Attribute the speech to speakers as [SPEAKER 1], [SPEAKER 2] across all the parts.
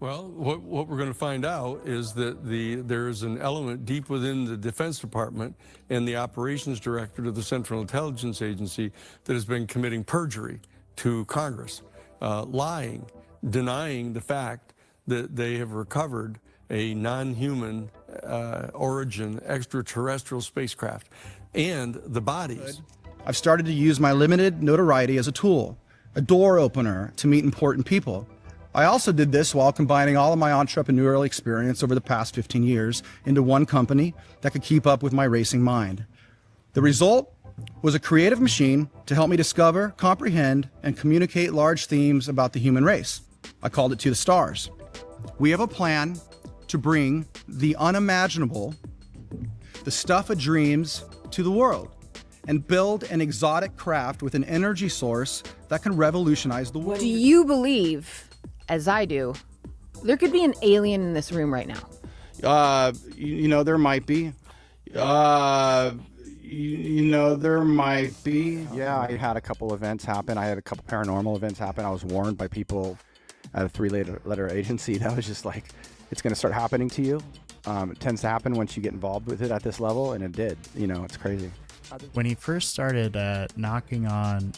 [SPEAKER 1] Well, what we're going to find out is that there's an element deep within the Defense Department and the operations director of the Central Intelligence Agency that has been committing perjury to Congress, lying, denying the fact that they have recovered a non-human origin extraterrestrial spacecraft and the bodies.
[SPEAKER 2] I've started to use my limited notoriety as a tool, a door opener to meet important people. I also did this while combining all of my entrepreneurial experience over the past 15 years into one company that could keep up with my racing mind. The result was a creative machine to help me discover, comprehend, and communicate large themes about the human race. I called it To the Stars. We have a plan to bring the unimaginable, the stuff of dreams, to the world and build an exotic craft with an energy source that can revolutionize the world.
[SPEAKER 3] Do you believe, as I do, there could be an alien in this room right now?
[SPEAKER 2] There might be. There might be.
[SPEAKER 4] Yeah, I had a couple events happen. I had a couple paranormal events happen. I was warned by people at a 3-letter agency that was just like, it's going to start happening to you. It tends to happen once you get involved with it at this level, and it did. It's crazy.
[SPEAKER 5] When he first started knocking on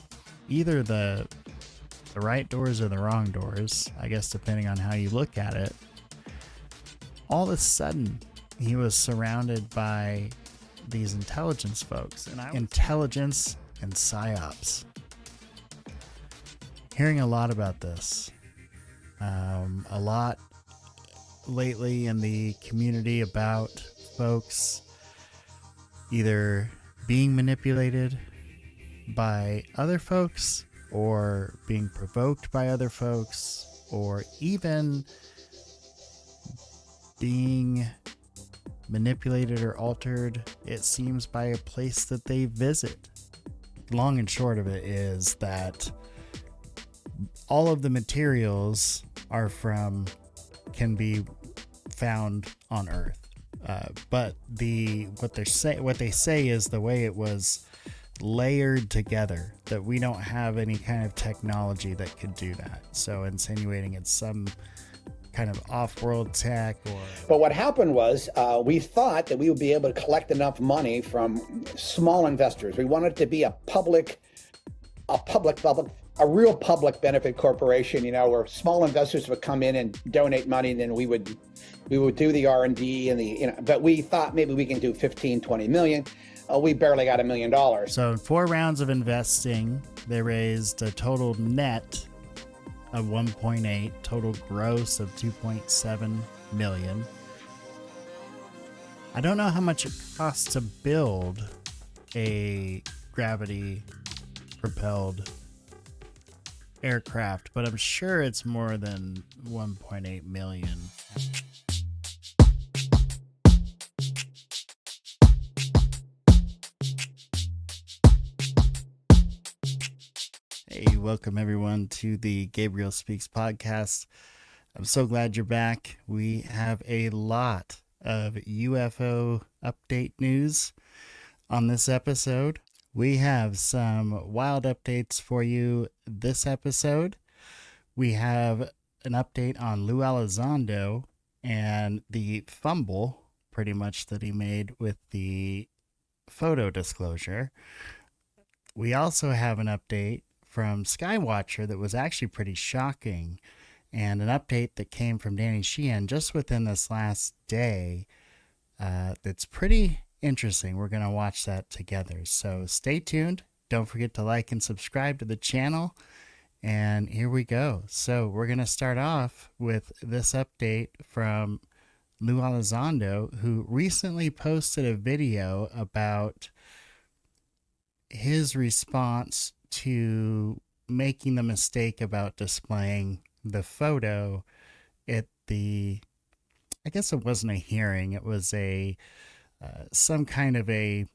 [SPEAKER 5] either the right doors or the wrong doors, I guess depending on how you look at it, all of a sudden he was surrounded by these intelligence folks, and intelligence and psyops. Hearing a lot about this, a lot lately in the community about folks either being manipulated by other folks or being provoked by other folks, or even being manipulated or altered, it seems, by a place that they visit. Long and short of it is that all of the materials can be found on Earth. But what they say is the way it was layered together, that we don't have any kind of technology that could do that. So insinuating it's some kind of off-world tech or...
[SPEAKER 6] But what happened was we thought that we would be able to collect enough money from small investors. We wanted it to be a real public benefit corporation, where small investors would come in and donate money, and then we would do the R&D and but we thought maybe we can do 15, 20 million. We barely got $1 million.
[SPEAKER 5] So in 4 rounds of investing, they raised a total net of 1.8, total gross of 2.7 million. I don't know how much it costs to build a gravity propelled aircraft, but I'm sure it's more than 1.8 million. Hey, welcome everyone to the Gabriel Speaks podcast. I'm so glad you're back. We have a lot of UFO update news on this episode. We have some wild updates for you this episode. We have an update on Lue Elizondo and the fumble, pretty much, that he made with the photo disclosure. We also have an update from Skywatcher that was actually pretty shocking, and an update that came from Danny Sheehan just within this last day that's pretty interesting. We're going to watch that together, so stay tuned. Don't forget to like and subscribe to the channel, and here we go. So we're going to start off with this update from Lue Elizondo, who recently posted a video about his response to making the mistake about displaying the photo at the, I guess it wasn't a hearing, it was some kind of a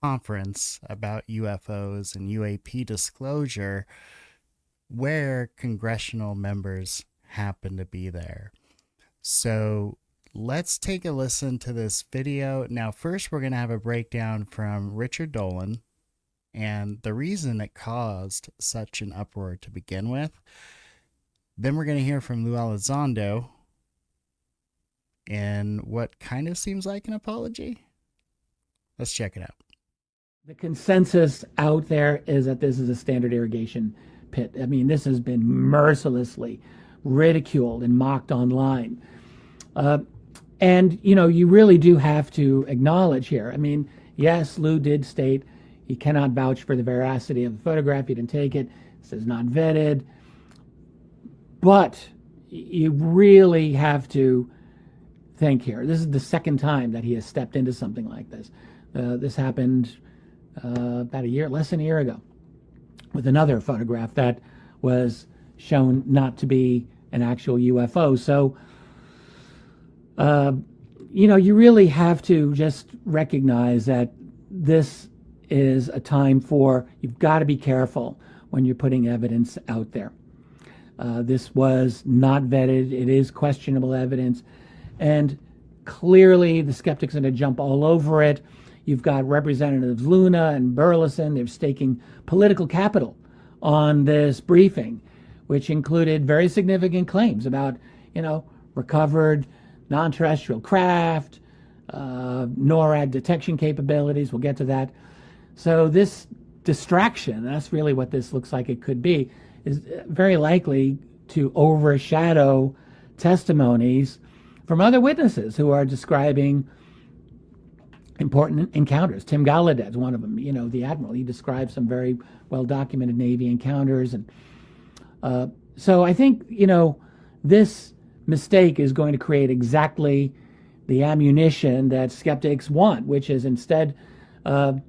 [SPEAKER 5] conference about UFOs and UAP disclosure where congressional members happened to be there. So let's take a listen to this video. Now, first, we're going to have a breakdown from Richard Dolan and the reason it caused such an uproar to begin with. Then we're going to hear from Lue Elizondo in what kind of seems like an apology? Let's check it out.
[SPEAKER 7] The consensus out there is that this is a standard irrigation pit. I mean, this has been mercilessly ridiculed and mocked online. And, you know, you really do have to acknowledge here. I mean, yes, Lue did state he cannot vouch for the veracity of the photograph. He didn't take it. It says not vetted. But you really have to think here. This is the second time that he has stepped into something like this. This happened about less than a year ago, with another photograph that was shown not to be an actual UFO. So, you know, you really have to just recognize that this is a time for, you've got to be careful when you're putting evidence out there. This was not vetted. It is questionable evidence. And clearly the skeptics are going to jump all over it. You've got Representatives Luna and Burleson. They're staking political capital on this briefing, which included very significant claims about, you know, recovered non-terrestrial craft, NORAD detection capabilities. We'll get to that. So this distraction, that's really what this looks like it could be, is very likely to overshadow testimonies from other witnesses who are describing important encounters. Tim Gallaudet's one of them, you know, the Admiral. He described some very well-documented Navy encounters. And so I think, you know, this mistake is going to create exactly the ammunition that skeptics want, which is instead of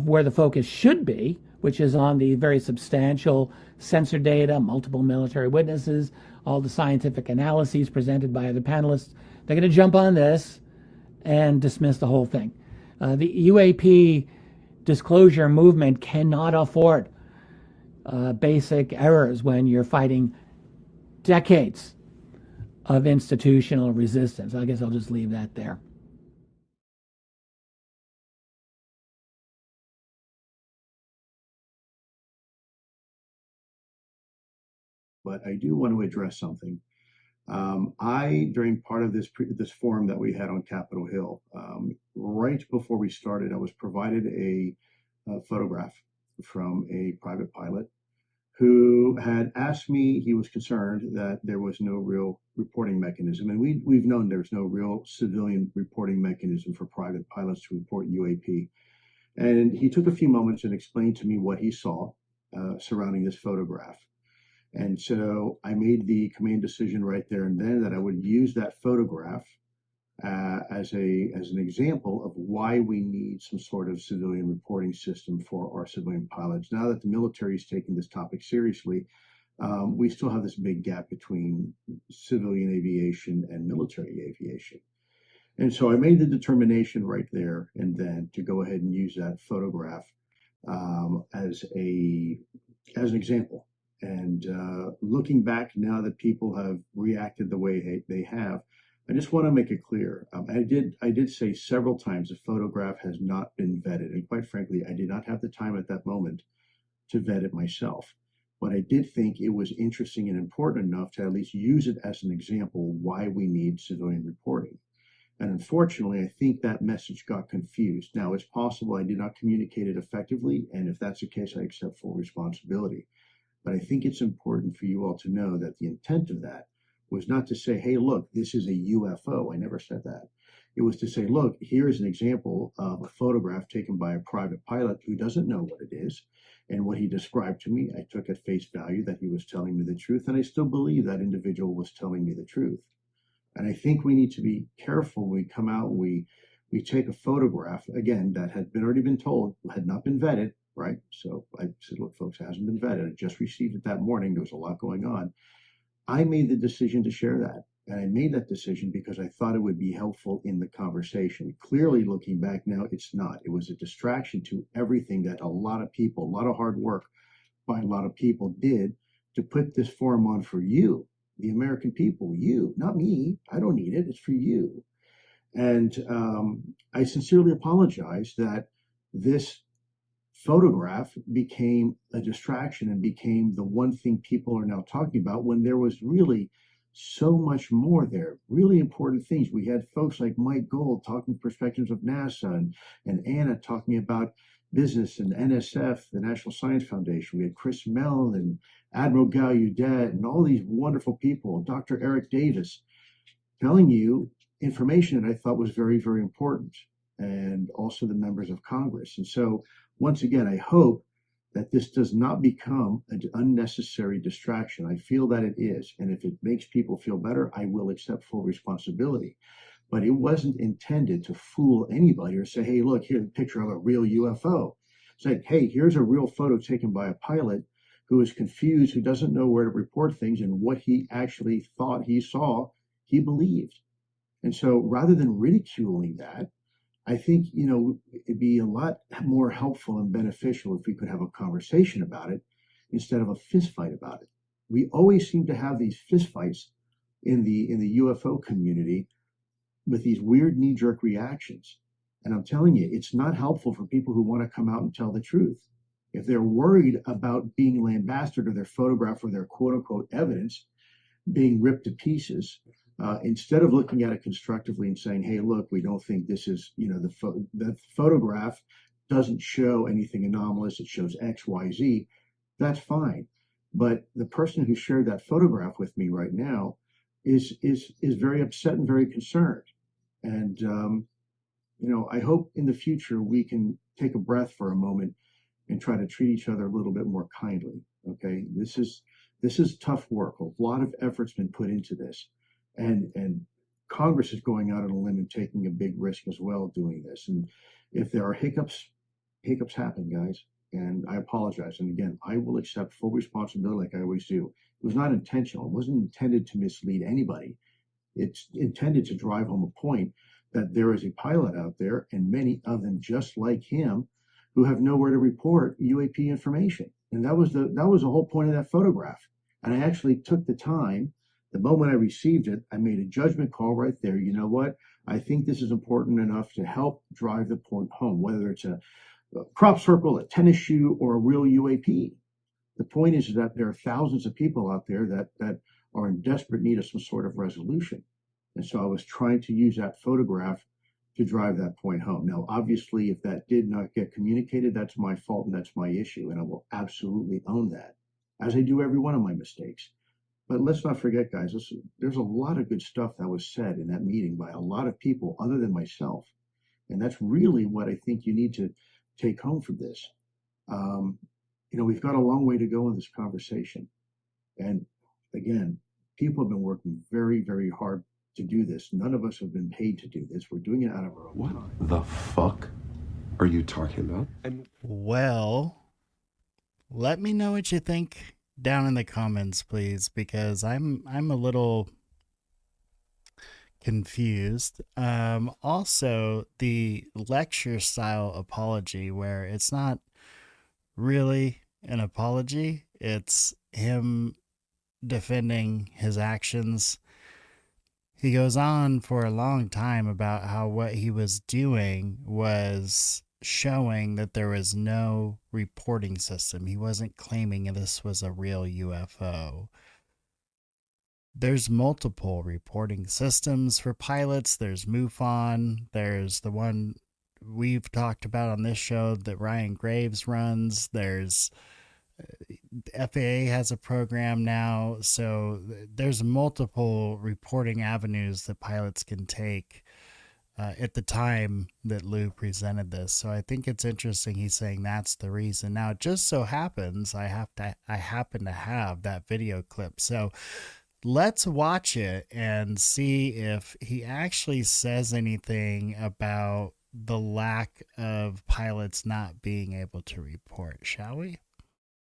[SPEAKER 7] where the focus should be, which is on the very substantial sensor data, multiple military witnesses, all the scientific analyses presented by other panelists. They're going to jump on this and dismiss the whole thing. The UAP disclosure movement cannot afford basic errors when you're fighting decades of institutional resistance. I guess I'll just leave that there.
[SPEAKER 8] But I do want to address something. During part of this forum that we had on Capitol Hill, right before we started, I was provided a photograph from a private pilot who had asked me, he was concerned that there was no real reporting mechanism. And we've known there's no real civilian reporting mechanism for private pilots to report UAP. And he took a few moments and explained to me what he saw surrounding this photograph. And so I made the command decision right there and then that I would use that photograph as an example of why we need some sort of civilian reporting system for our civilian pilots. Now that the military is taking this topic seriously, we still have this big gap between civilian aviation and military aviation. And so I made the determination right there and then to go ahead and use that photograph as an example. And looking back now that people have reacted the way they have, I just want to make it clear. I did say several times the photograph has not been vetted. And quite frankly, I did not have the time at that moment to vet it myself. But I did think it was interesting and important enough to at least use it as an example why we need civilian reporting. And unfortunately, I think that message got confused. Now, it's possible I did not communicate it effectively. And if that's the case, I accept full responsibility. But I think it's important for you all to know that the intent of that was not to say, hey, look, this is a UFO. I never said that. It was to say, look, here is an example of a photograph taken by a private pilot who doesn't know what it is. And what he described to me, I took at face value that he was telling me the truth. And I still believe that individual was telling me the truth. And I think we need to be careful when we come out and we take a photograph, again, that had already been told, had not been vetted. Right. So I said, look, folks, it hasn't been vetted. I just received it that morning. There was a lot going on. I made the decision to share that. And I made that decision because I thought it would be helpful in the conversation. Clearly, looking back now, it's not. It was a distraction to everything that a lot of people, a lot of hard work by a lot of people did to put this forum on for you, the American people, you, not me. I don't need it. It's for you. And I sincerely apologize that this photograph became a distraction and became the one thing people are now talking about when there was really so much more there. Really important things. We had folks like Mike Gold talking perspectives of NASA, and Anna talking about business and NSF, the National Science Foundation. We had Chris Mellon and Admiral Gallaudet and all these wonderful people, Dr. Eric Davis, telling you information that I thought was very, very important, and also the members of Congress. And so, once again, I hope that this does not become an unnecessary distraction. I feel that it is. And if it makes people feel better, I will accept full responsibility. But it wasn't intended to fool anybody or say, hey, look, here's a picture of a real UFO. It's like, hey, here's a real photo taken by a pilot who is confused, who doesn't know where to report things, and what he actually thought he saw, he believed. And so rather than ridiculing that, I think, it'd be a lot more helpful and beneficial if we could have a conversation about it instead of a fist fight about it. We always seem to have these fist fights in the UFO community with these weird knee-jerk reactions. And I'm telling you, it's not helpful for people who want to come out and tell the truth. If they're worried about being lambasted or their photograph or their quote-unquote evidence being ripped to pieces, instead of looking at it constructively and saying, hey, look, we don't think this is, the photograph doesn't show anything anomalous, it shows X, Y, Z, that's fine. But the person who shared that photograph with me right now is very upset and very concerned. And, I hope in the future we can take a breath for a moment and try to treat each other a little bit more kindly. Okay, this is tough work. A lot of effort's been put into this. And Congress is going out on a limb and taking a big risk as well doing this. And if there are hiccups happen, guys. And I apologize. And again, I will accept full responsibility like I always do. It was not intentional. It wasn't intended to mislead anybody. It's intended to drive home a point that there is a pilot out there, and many of them just like him, who have nowhere to report UAP information. And that was the whole point of that photograph. And I actually took the time. The moment I received it, I made a judgment call right there. You know what? I think this is important enough to help drive the point home, whether it's a crop circle, a tennis shoe, or a real UAP. The point is that there are thousands of people out there that are in desperate need of some sort of resolution. And so I was trying to use that photograph to drive that point home. Now, obviously, if that did not get communicated, that's my fault and that's my issue. And I will absolutely own that, as I do every one of my mistakes. But let's not forget, guys, there's a lot of good stuff that was said in that meeting by a lot of people other than myself. And that's really what I think you need to take home from this. We've got a long way to go in this conversation. And again, people have been working very, very hard to do this. None of us have been paid to do this. We're doing it out of our own time.
[SPEAKER 9] What the fuck are you talking about?
[SPEAKER 5] Well, let me know what you think down in the comments, please, because I'm a little confused. Also, the lecture style apology, where it's not really an apology, it's him defending his actions. He goes on for a long time about how what he was doing was showing that there was no reporting system. He wasn't claiming this was a real UFO. There's multiple reporting systems for pilots. There's MUFON. There's the one we've talked about on this show that Ryan Graves runs. There's FAA has a program now. So there's multiple reporting avenues that pilots can take at the time that Lue presented this. So I think it's interesting he's saying that's the reason. Now, it just so happens I happen to have that video clip. So let's watch it and see if he actually says anything about the lack of pilots not being able to report, shall we?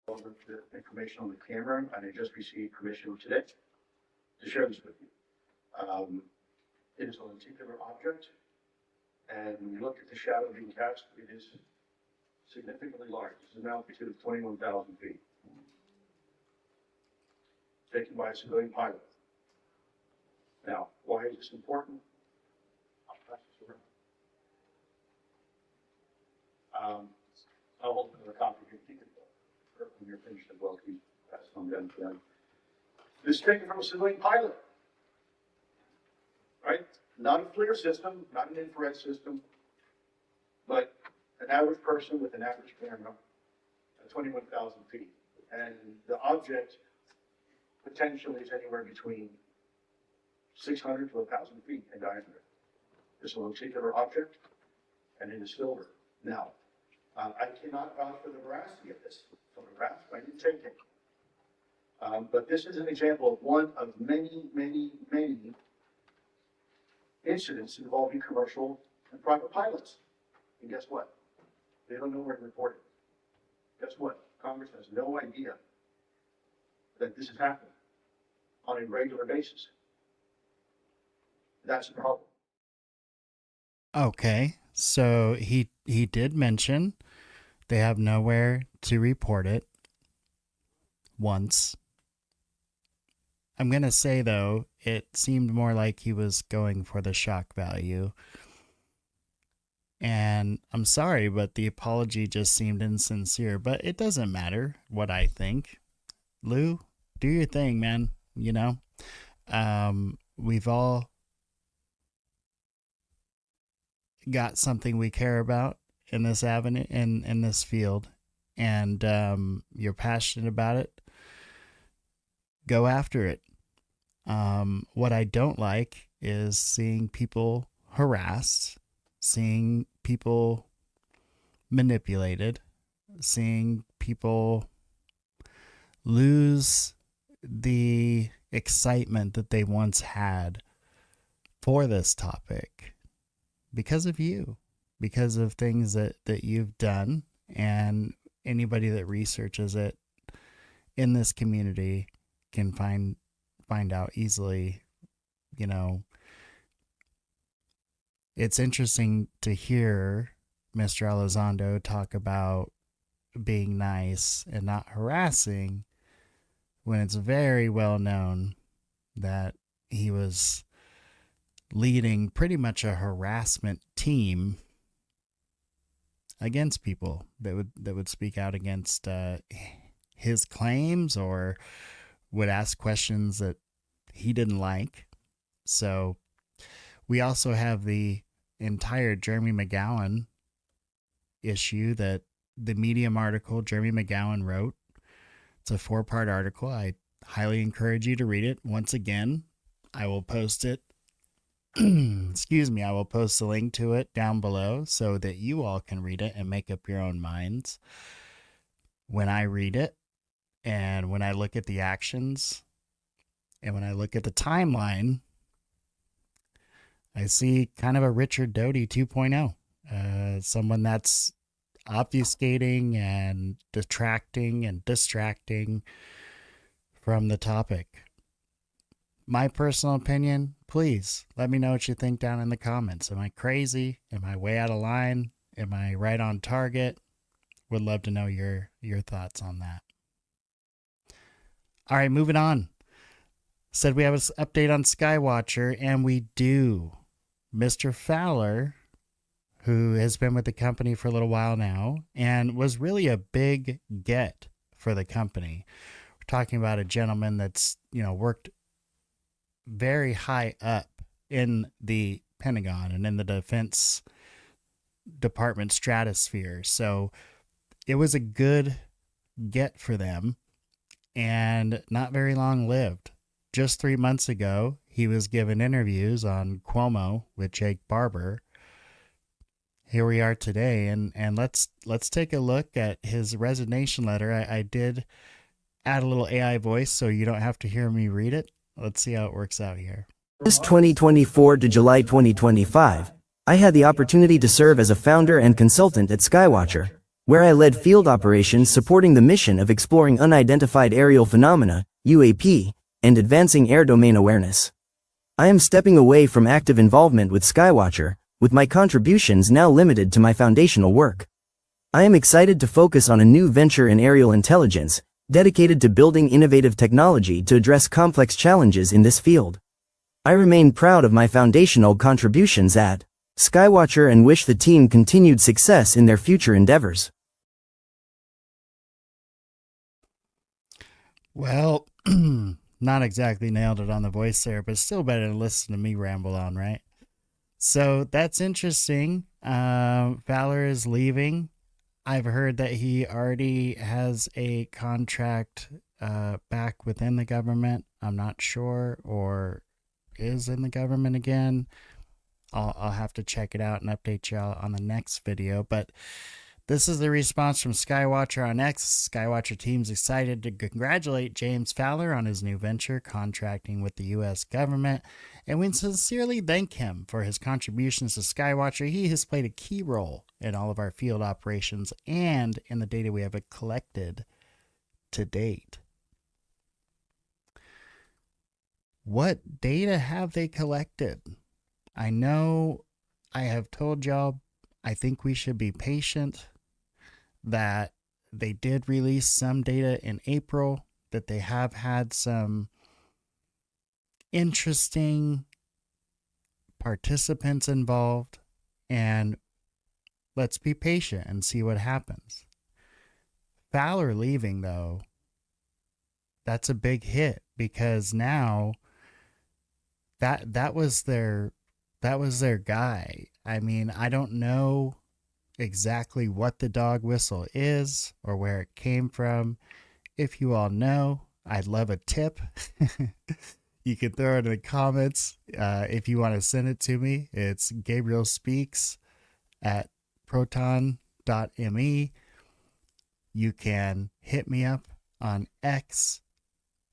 [SPEAKER 10] Over the information on the camera, and I just received permission today to share this with you. It is a lenticular object, and when you look at the shadow being cast, it is significantly large. This is an altitude of 21,000 feet. Taken by a civilian pilot. Now, why is this important? I'll pass this around. I'll hold another copy here. When you're finished as well, please pass it on down to them. This is taken from a civilian pilot. right? Not a FLIR system, not an infrared system, but an average person with an average camera at 21,000 feet. And the object potentially is anywhere between 600 to 1,000 feet in diameter. This is a particular object, and it is silver. Now, I cannot vouch for the veracity of this photograph. I didn't take it. But this is an example of one of many, many, many incidents involving commercial and private pilots. And guess what? They don't know where to report it. Guess what? Congress has no idea that this is happening on a regular basis. That's the problem.
[SPEAKER 5] Okay, so he did mention they have nowhere to report it once. I'm going to say, though, it seemed more like he was going for the shock value. And I'm sorry, but the apology just seemed insincere. But it doesn't matter what I think. Lou, do your thing, man. You know, we've all got something we care about in this avenue, in this field, and you're passionate about it. Go after it. What I don't like is seeing people harassed, seeing people manipulated, seeing people lose the excitement that they once had for this topic because of you, because of things that you've done. And anybody that researches it in this community can find out easily. You know, it's interesting to hear Mr. Elizondo talk about being nice and not harassing when it's very well known that he was leading pretty much a harassment team against people that would speak out against his claims or would ask questions that he didn't like. So we also have the entire Jeremy McGowan issue that the Medium article Jeremy McGowan wrote. It's a 4-part article. I highly encourage you to read it. Once again, I will post it. Excuse me. I will post the link to it down below so that you all can read it and make up your own minds. When I read it and when I look at the actions and when I look at the timeline, I see kind of a Richard Doty 2.0. Someone that's obfuscating and detracting and distracting from the topic. My personal opinion, please let me know what you think down in the comments. Am I crazy? Am I way out of line? Am I right on target? Would love to know your thoughts on that. All right, moving on. Said we have an update on Skywatcher, and we do. Mr. Fowler, who has been with the company for a little while now and was really a big get for the company. We're talking about a gentleman that's, worked very high up in the Pentagon and in the Defense Department stratosphere. So it was a good get for them and not very long lived. Just 3 months ago, he was given interviews on Cuomo with Jake Barber. Here we are today, and let's take a look at his resignation letter. I did add a little AI voice so you don't have to hear me read it. Let's see how it works out here.
[SPEAKER 11] August 2024 to July 2025, I had the opportunity to serve as a founder and consultant at Skywatcher, where I led field operations supporting the mission of exploring unidentified aerial phenomena, UAP, and advancing air domain awareness. I am stepping away from active involvement with Skywatcher, with my contributions now limited to my foundational work. I am excited to focus on a new venture in aerial intelligence, dedicated to building innovative technology to address complex challenges in this field. I remain proud of my foundational contributions at Skywatcher and wish the team continued success in their future endeavors.
[SPEAKER 5] Well, not exactly nailed it on the voice there, but still better than listen to me ramble on, right? So that's interesting. Fowler is leaving. I've heard that he already has a contract back within the government. I'm not sure, or is in the government again. I'll have to check it out and update y'all on the next video. But this is the response from Skywatcher on X. Skywatcher team's excited to congratulate James Fowler on his new venture, contracting with the U.S. government, and we sincerely thank him for his contributions to Skywatcher. He has played a key role in all of our field operations and in the data we have collected to date. What data have they collected? I know I have told y'all I think we should be patient, that they did release some data in April, that they have had some interesting participants involved, and let's be patient and see what happens. Fowler leaving, though, that's a big hit, because now that was their guy. I mean, I don't know exactly what the dog whistle is or where it came from. If you all know, I'd love a tip. You can throw it in the comments if you want to send it to me. It's Gabriel Speaks at proton.me. You can hit me up on X.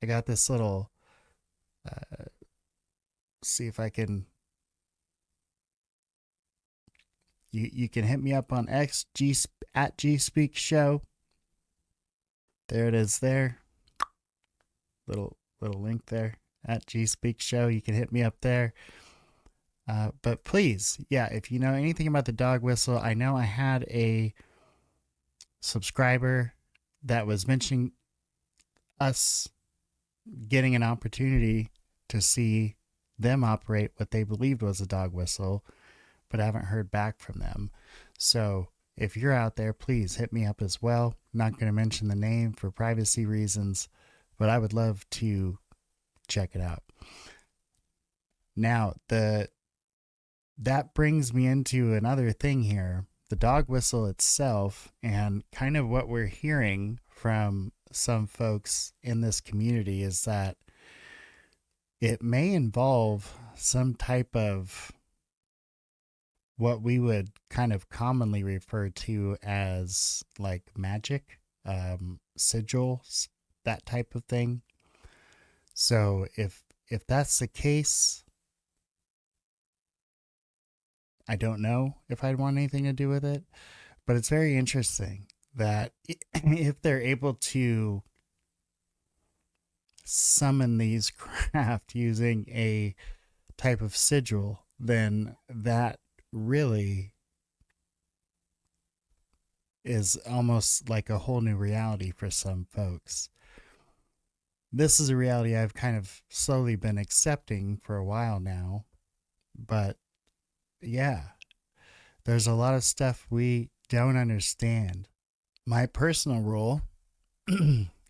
[SPEAKER 5] I got this little see if I can. You can hit me up on X, at GSpeak Show. There it is there. Little link there, at GSpeak Show. You can hit me up there. But please, yeah, if you know anything about the dog whistle, I know I had a subscriber that was mentioning us getting an opportunity to see them operate what they believed was a dog whistle, but I haven't heard back from them. So if you're out there, please hit me up as well. I'm not going to mention the name for privacy reasons, but I would love to check it out. Now, that brings me into another thing here. The dog whistle itself, and kind of what we're hearing from some folks in this community, is that it may involve some type of what we would kind of commonly refer to as like magic, sigils, that type of thing. So if that's the case, I don't know if I'd want anything to do with it, but it's very interesting that if they're able to summon these craft using a type of sigil, then that really is almost like a whole new reality for some folks. This is a reality I've kind of slowly been accepting for a while now, but yeah, there's a lot of stuff we don't understand. My personal rule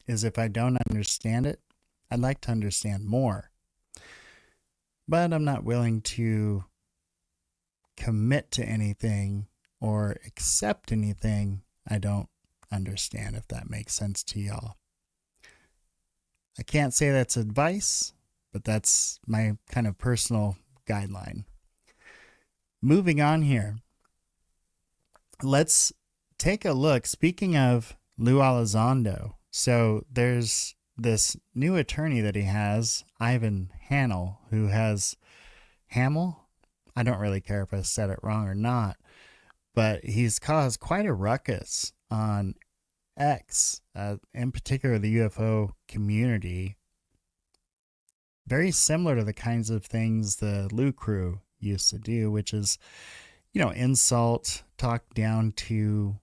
[SPEAKER 5] is if I don't understand it, I'd like to understand more, but I'm not willing to commit to anything or accept anything I don't understand, if that makes sense to y'all. I can't say that's advice, but that's my kind of personal guideline. Moving on here, let's take a look. Speaking of Lue Elizondo, so there's this new attorney that he has, Ivan Hamill, who has Hamill. I don't really care if I said it wrong or not, but he's caused quite a ruckus on X, in particular the UFO community. Very similar to the kinds of things the Lue crew used to do, which is, insult, talk down to,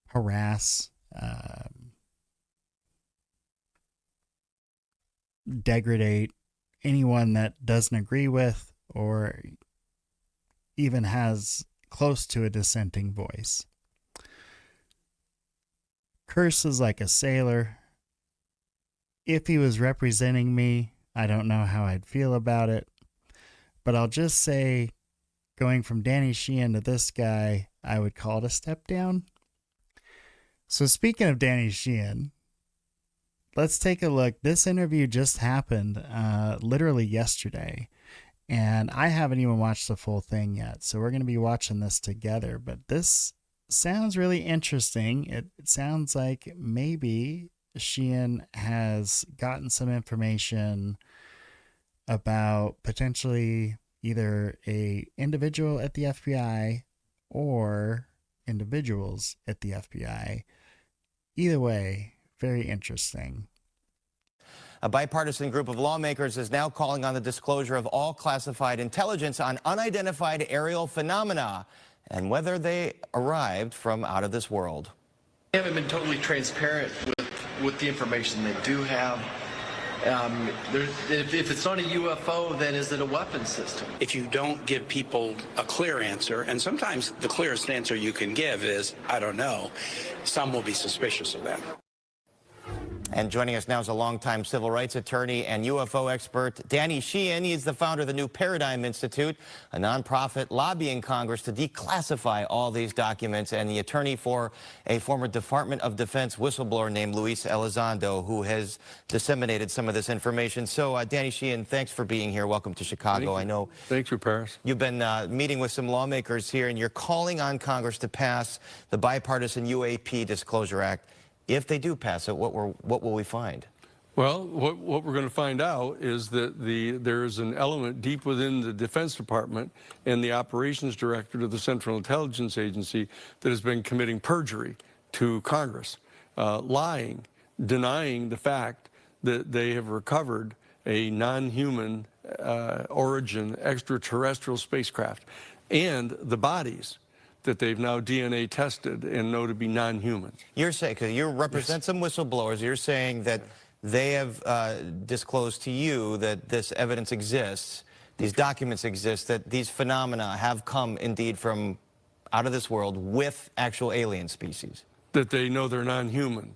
[SPEAKER 5] harass, degrade anyone that doesn't agree with or even has close to a dissenting voice. Curses like a sailor. If he was representing me, I don't know how I'd feel about it. But I'll just say, going from Danny Sheehan to this guy, I would call it a step down. So speaking of Danny Sheehan, let's take a look. This interview just happened literally yesterday, and I haven't even watched the full thing yet. So we're going to be watching this together. But this sounds really interesting. It sounds like maybe Sheehan has gotten some information about potentially either a individual at the FBI or individuals at the FBI. Either way, very interesting.
[SPEAKER 12] A bipartisan group of lawmakers is now calling on the disclosure of all classified intelligence on unidentified aerial phenomena and whether they arrived from out of this world.
[SPEAKER 13] They haven't been totally transparent with the information they do have. If it's not a UFO, then is it a weapon system?
[SPEAKER 14] If you don't give people a clear answer, and sometimes the clearest answer you can give is, I don't know, some will be suspicious of that.
[SPEAKER 12] And joining us now is a longtime civil rights attorney and UFO expert, Danny Sheehan. He is the founder of the New Paradigm Institute, a nonprofit lobbying Congress to declassify all these documents, and the attorney for a former Department of Defense whistleblower named Lue Elizondo, who has disseminated some of this information. So, Danny Sheehan, thanks for being here. Welcome to Chicago. I know.
[SPEAKER 1] Thank you, Paris.
[SPEAKER 12] You've been meeting with some lawmakers here, and you're calling on Congress to pass the bipartisan UAP Disclosure Act. If they do pass it, what will we find?
[SPEAKER 1] Well, what we're going to find out is that there is an element deep within the Defense Department and the operations director of the Central Intelligence Agency that has been committing perjury to Congress, lying, denying the fact that they have recovered a non-human origin extraterrestrial spacecraft and the bodies that they've now DNA tested and know to be non-human.
[SPEAKER 12] You're saying, because you represent some whistleblowers, you're saying that they have disclosed to you that this evidence exists, these documents exist, that these phenomena have come indeed from out of this world with actual alien species.
[SPEAKER 1] That they know they're non-human.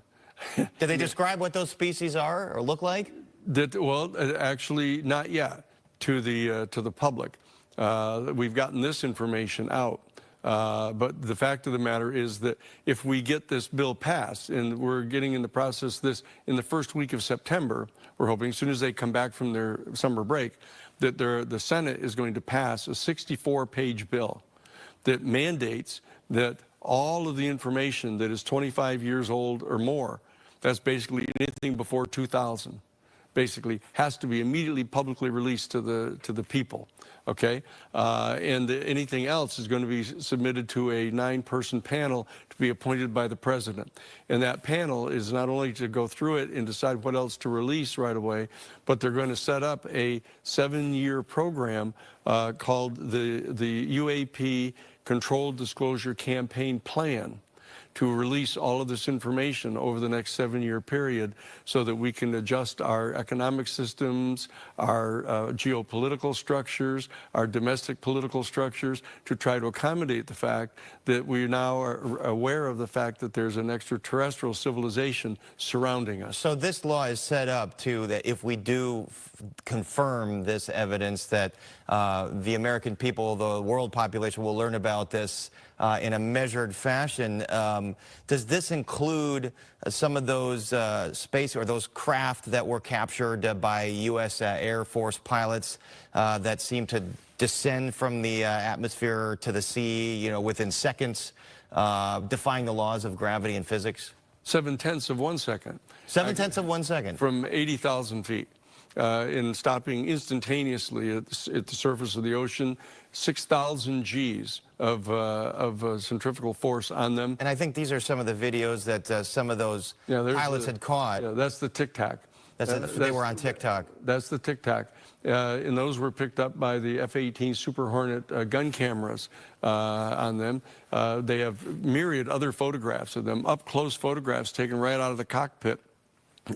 [SPEAKER 12] Did they describe what those species are or look like?
[SPEAKER 1] Well, actually not yet to the public. We've gotten this information out. But the fact of the matter is that if we get this bill passed, and we're getting in the process this in the first week of September, we're hoping as soon as they come back from their summer break, that the Senate is going to pass a 64-page bill that mandates that all of the information that is 25 years old or more, that's basically anything before 2000, basically has to be immediately publicly released to the people. Okay, and anything else is going to be submitted to a 9-person panel to be appointed by the president. And that panel is not only to go through it and decide what else to release right away, but they're going to set up a 7-year program called the UAP Controlled Disclosure Campaign Plan, to release all of this information over the next 7-year period so that we can adjust our economic systems, our geopolitical structures, our domestic political structures to try to accommodate the fact that we now are aware of the fact that there's an extraterrestrial civilization surrounding us.
[SPEAKER 12] So this law is set up to that if we do confirm this evidence that the American people, the world population will learn about this in a measured fashion. Does this include some of those space or those craft that were captured by U.S. Air Force pilots that seem to descend from the atmosphere to the sea, you know, within seconds, defying the laws of gravity and physics?
[SPEAKER 1] 0.7 of 1 second.
[SPEAKER 12] 0.7 of 1 second.
[SPEAKER 1] From 80,000 feet. In stopping instantaneously at the surface of the ocean, 6,000 Gs of centrifugal force on them.
[SPEAKER 12] And I think these are some of the videos that some of those pilots had caught.
[SPEAKER 1] Yeah, that's the Tic Tac.
[SPEAKER 12] They were on TikTok.
[SPEAKER 1] That's the Tic Tac. And those were picked up by the F-18 Super Hornet gun cameras on them. They have myriad other photographs of them, up-close photographs taken right out of the cockpit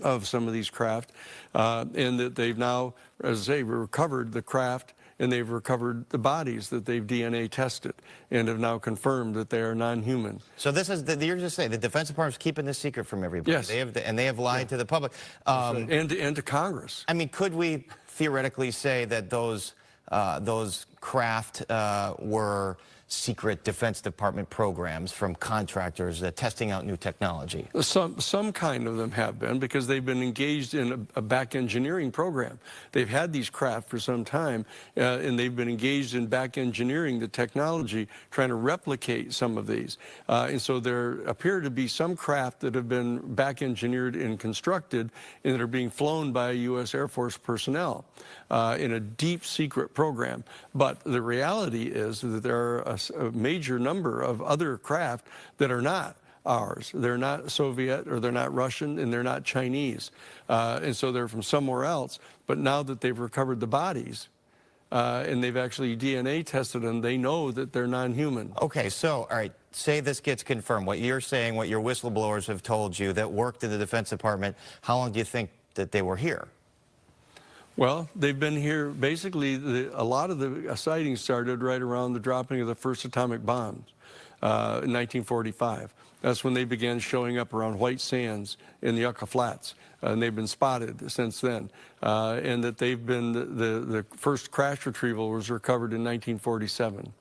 [SPEAKER 1] of some of these craft, and that they've now, as I say, recovered the craft and they've recovered the bodies that they've DNA tested and have now confirmed that they are non-human.
[SPEAKER 12] So this is, you're just saying, the Defense Department's keeping this secret from everybody.
[SPEAKER 1] Yes.
[SPEAKER 12] They have lied to the public.
[SPEAKER 1] And to Congress.
[SPEAKER 12] I mean, could we theoretically say that those craft were secret Defense Department programs from contractors testing out new technology?
[SPEAKER 1] Some kind of them have been, because they've been engaged in a back engineering program. They've had these craft for some time, and they've been engaged in back engineering the technology, trying to replicate some of these. And so there appear to be some craft that have been back engineered and constructed and that are being flown by U.S. Air Force personnel in a deep secret program. But the reality is that there are a major number of other craft that are not ours. They're not Soviet, or they're not Russian, and they're not Chinese. And so they're from somewhere else. But now that they've recovered the bodies, and they've actually DNA tested them, they know that they're non-human.
[SPEAKER 12] Okay, so, all right, say this gets confirmed. What you're saying, what your whistleblowers have told you that worked in the Defense Department, how long do you think that they were here?
[SPEAKER 1] Well, they've been here, basically, a lot of the sightings started right around the dropping of the first atomic bombs in 1945. That's when they began showing up around White Sands in the Yucca Flats, and they've been spotted since then. And that they've been, the first crash retrieval was recovered in 1947.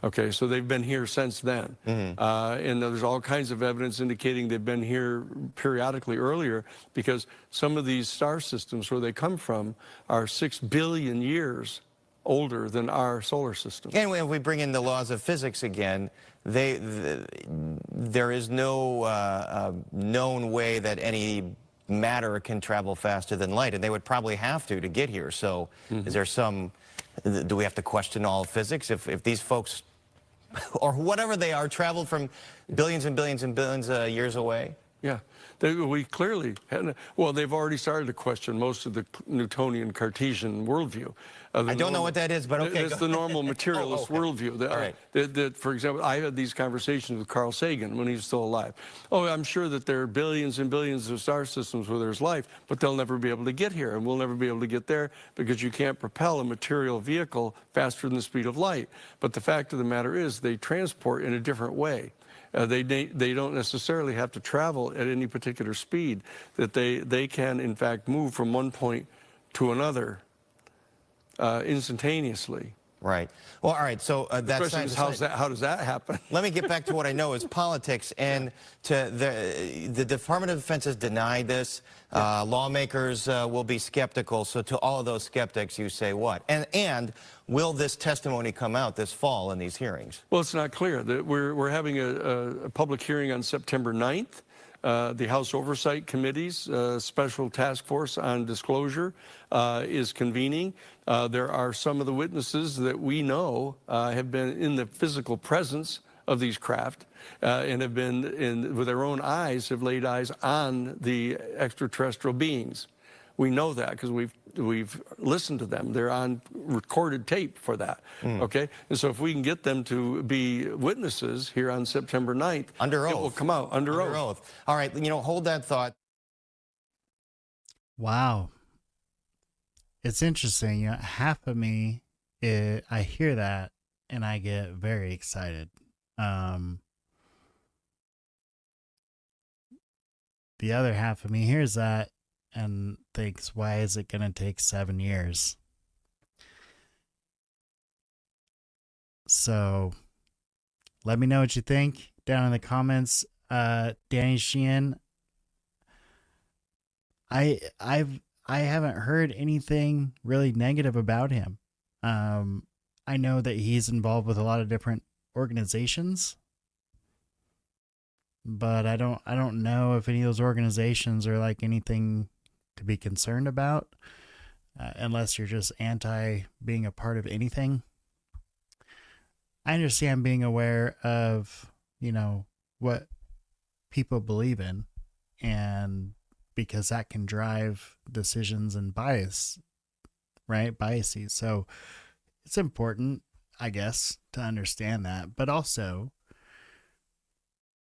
[SPEAKER 1] Okay, so they've been here since then. And there's all kinds of evidence indicating they've been here periodically earlier, because some of these star systems where they come from are 6 billion years older than our solar system.
[SPEAKER 12] And if we bring in the laws of physics again, there is no known way that any matter can travel faster than light, and they would probably have to get here. So is there some, do we have to question all physics if these folks, or whatever they are, traveled from billions and billions and billions of years away?
[SPEAKER 1] Yeah, we clearly, well, they've already started to question most of the Newtonian Cartesian worldview.
[SPEAKER 12] I don't know what that is, but okay.
[SPEAKER 1] It's the normal materialist worldview.
[SPEAKER 12] All right.
[SPEAKER 1] That, for example, I had these conversations with Carl Sagan when he was still alive. Oh, I'm sure that there are billions and billions of star systems where there's life, but they'll never be able to get here, and we'll never be able to get there because you can't propel a material vehicle faster than the speed of light. But the fact of the matter is they transport in a different way. They don't necessarily have to travel at any particular speed, that they can, in fact, move from one point to another instantaneously.
[SPEAKER 12] Right. Well, all right, so that's...
[SPEAKER 1] The question is, how does that happen?
[SPEAKER 12] Let me get back to what I know is politics, and to the Department of Defense has denied this. Lawmakers will be skeptical, so to all of those skeptics, you say what? And will this testimony come out this fall in these hearings?
[SPEAKER 1] Well, it's not clear. We're having a public hearing on September 9th. The House Oversight Committee's Special Task Force on Disclosure is convening. There are some of the witnesses that we know have been in the physical presence of these craft and have been, with their own eyes, have laid eyes on the extraterrestrial beings. We know that because we've listened to them. They're on recorded tape for that, okay? And so if we can get them to be witnesses here on September 9th,
[SPEAKER 12] under oath.
[SPEAKER 1] It will come out under oath.
[SPEAKER 12] All right, hold that thought.
[SPEAKER 5] Wow. It's interesting. Half of me, I hear that and I get very excited. The other half of me hears that and thinks, why is it going to take 7 years? So let me know what you think down in the comments. Danny Sheehan, I haven't heard anything really negative about him. I know that he's involved with a lot of different organizations, but I don't know if any of those organizations are like anything to be concerned about, unless you're just anti being a part of anything. I understand being aware of, what people believe in, and because that can drive decisions and bias, right? Biases. So it's important, I guess, to understand that. But also,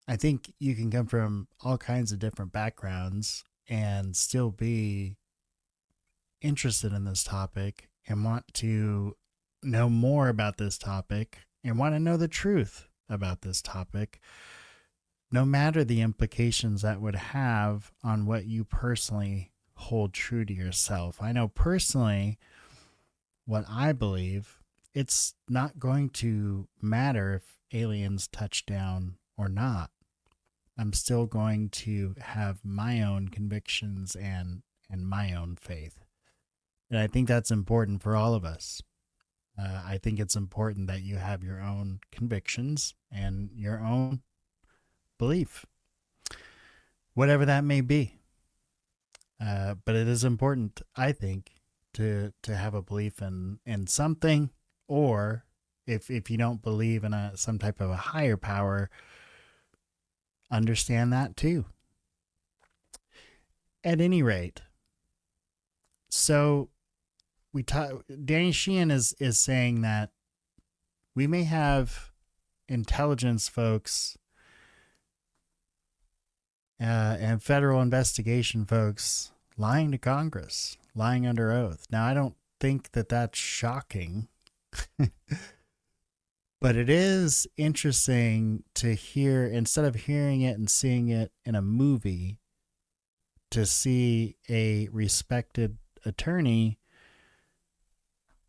[SPEAKER 5] I think you can come from all kinds of different backgrounds and still be interested in this topic and want to know more about this topic and want to know the truth about this topic, no matter the implications that would have on what you personally hold true to yourself. I know personally what I believe, it's not going to matter if aliens touch down or not. I'm still going to have my own convictions and my own faith. And I think that's important for all of us. I think it's important that you have your own convictions and your own belief, whatever that may be. But it is important, I think, to have a belief in something, or if you don't believe in some type of a higher power, understand that too. At any rate, so Danny Sheehan is saying that we may have intelligence folks and federal investigation folks lying to Congress, lying under oath. Now, I don't think that that's shocking, but it is interesting to hear, instead of hearing it and seeing it in a movie, to see a respected attorney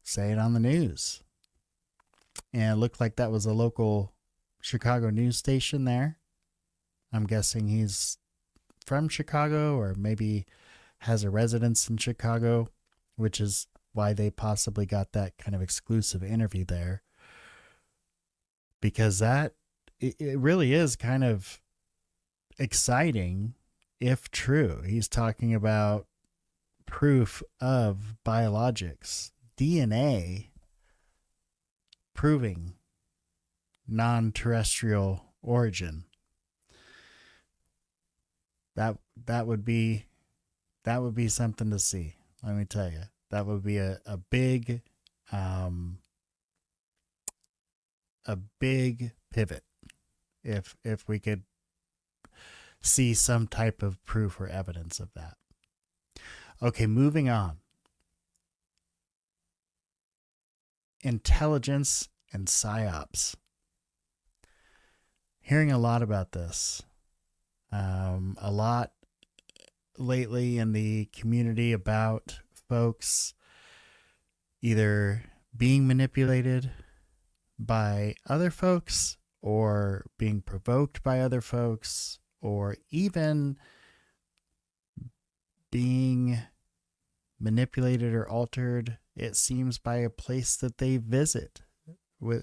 [SPEAKER 5] say it on the news. And it looked like that was a local Chicago news station there. I'm guessing he's from Chicago, or maybe has a residence in Chicago, which is why they possibly got that kind of exclusive interview there. Because it really is kind of exciting if true. He's talking about proof of biologics, DNA proving non-terrestrial origin. That would be something to see. Let me tell you, that would be a big pivot if we could see some type of proof or evidence of that. Okay, moving on. Intelligence and psyops. Hearing a lot about this. A lot lately in the community about folks either being manipulated by other folks, or being provoked by other folks, or even being manipulated or altered, it seems, by a place that they visit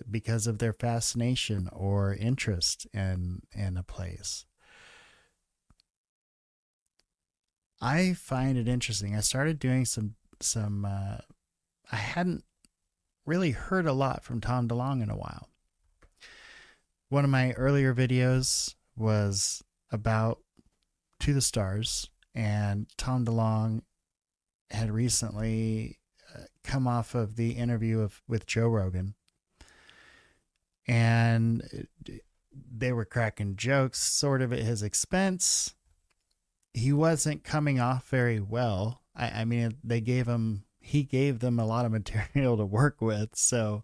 [SPEAKER 5] because of their fascination or interest in a place. I find it interesting. I started doing some I hadn't really heard a lot from Tom DeLonge in a while. One of my earlier videos was about To the Stars, and Tom DeLonge had recently come off of the interview with Joe Rogan, and they were cracking jokes sort of at his expense. He wasn't coming off very well. I mean, he gave them a lot of material to work with, so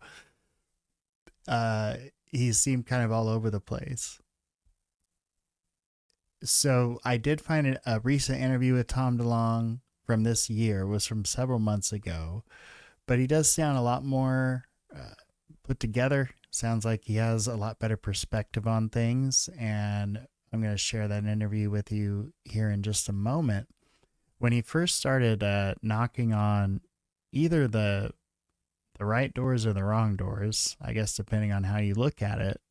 [SPEAKER 5] he seemed kind of all over the place. So I did find a recent interview with Tom DeLonge from this year. It was from several months ago, but he does sound a lot more put together. Sounds like he has a lot better perspective on things, and I'm going to share that interview with you here in just a moment. When he first started knocking on either the right doors or the wrong doors, I guess depending on how you look at it,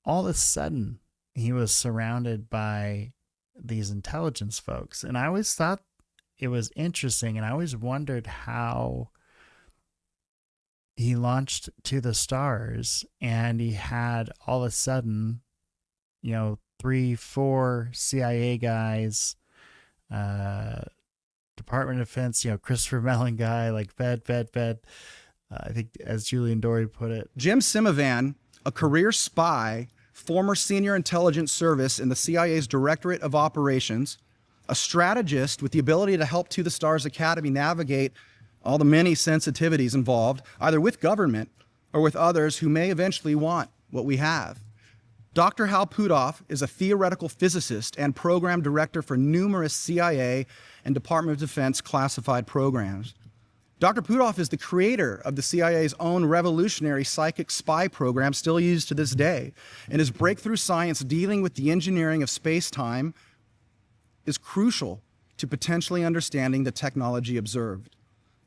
[SPEAKER 5] all of a sudden he was surrounded by these intelligence folks. And I always thought it was interesting, and I always wondered how he launched To the Stars and he had all of a sudden, 3-4 CIA guys, Department of Defense, Christopher Mellon guy, like Fed. I think, as Julian Dory put it.
[SPEAKER 2] Jim Semivan, a career spy, former senior intelligence service in the CIA's Directorate of Operations, a strategist with the ability to help To the Stars Academy navigate all the many sensitivities involved, either with government or with others who may eventually want what we have. Dr. Hal Puthoff is a theoretical physicist and program director for numerous CIA and Department of Defense classified programs. Dr. Puthoff is the creator of the CIA's own revolutionary psychic spy program still used to this day, and his breakthrough science dealing with the engineering of space-time is crucial to potentially understanding the technology observed.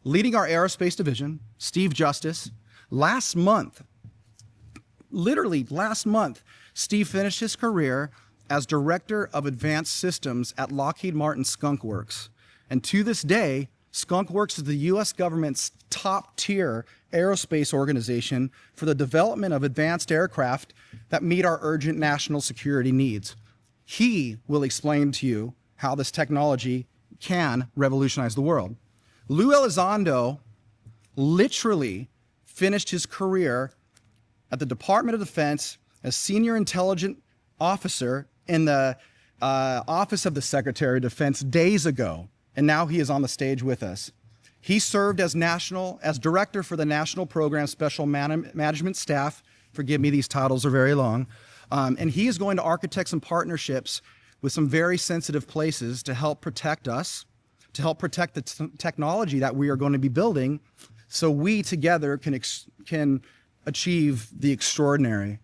[SPEAKER 2] Leading our aerospace division, Steve Justice, literally last month, Steve finished his career as Director of Advanced Systems at Lockheed Martin Skunk Works. And to this day, Skunk Works is the U.S. government's top-tier aerospace organization for the development of advanced aircraft that meet our urgent national security needs. He will explain to you how this technology can revolutionize the world. Lue Elizondo literally finished his career at the Department of Defense as Senior Intelligence Officer in the Office of the Secretary of Defense days ago, and now he is on the stage with us. He served as Director for the National Program Special Management Staff. Forgive me, these titles are very long. And he is going to architect some partnerships with some very sensitive places to help protect us, to help protect the technology that we are going to be building, so we together can achieve the extraordinary.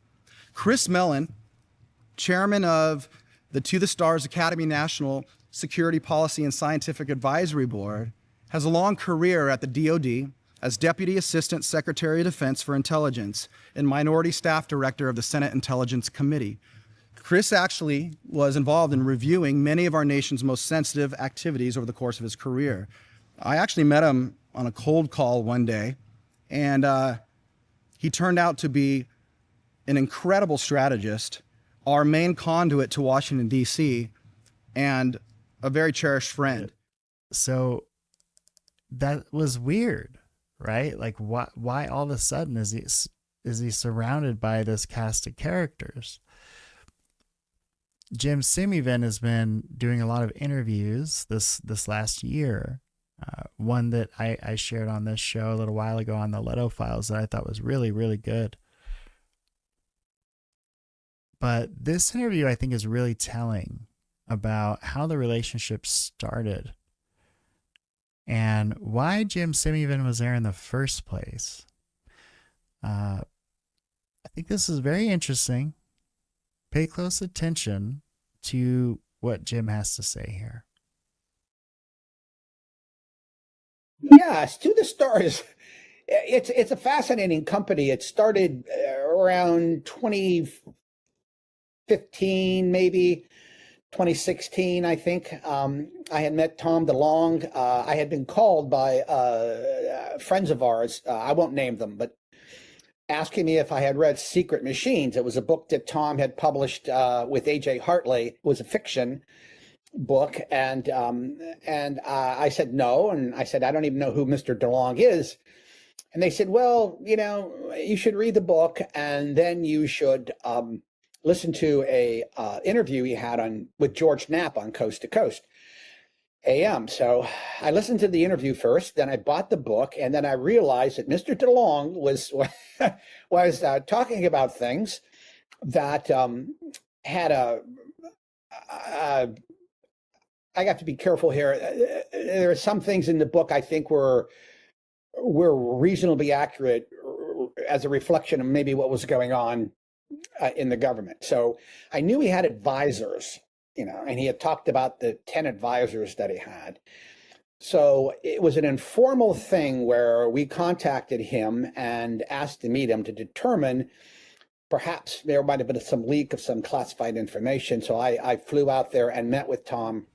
[SPEAKER 2] Chris Mellon, chairman of the To the Stars Academy National Security Policy and Scientific Advisory Board, has a long career at the DoD as Deputy Assistant Secretary of Defense for Intelligence and Minority Staff Director of the Senate Intelligence Committee. Chris actually was involved in reviewing many of our nation's most sensitive activities over the course of his career. I actually met him on a cold call one day, and he turned out to be an incredible strategist, our main conduit to Washington, D.C., and a very cherished friend.
[SPEAKER 5] So that was weird, right? Like, why all of a sudden is he surrounded by this cast of characters? Jim Semivan has been doing a lot of interviews this last year. One that I shared on this show a little while ago on the Leto Files that I thought was really, really good. But this interview, I think, is really telling about how the relationship started and why Jim Semivan was there in the first place. I think this is very interesting. Pay close attention to what Jim has to say here.
[SPEAKER 6] Yes, To the Stars. It's a fascinating company. It started around 2015, maybe 2016, I think. I had met Tom DeLonge. I had been called by friends of ours. I won't name them, but asking me if I had read Secret Machines. It was a book that Tom had published with A.J. Hartley. It was a fiction book, and I said no, and I said I don't even know who Mr. DeLonge is, and they said, well, you should read the book, and then you should listen to a interview he had with George Knapp on Coast to Coast AM. So I listened to the interview first, then I bought the book, and then I realized that Mr. DeLonge was talking about things that had I got to be careful here. There are some things in the book I think were reasonably accurate as a reflection of maybe what was going on in the government. So I knew he had advisors, and he had talked about the 10 advisors that he had. So it was an informal thing where we contacted him and asked to meet him to determine perhaps there might have been some leak of some classified information. So I flew out there and met with Tom.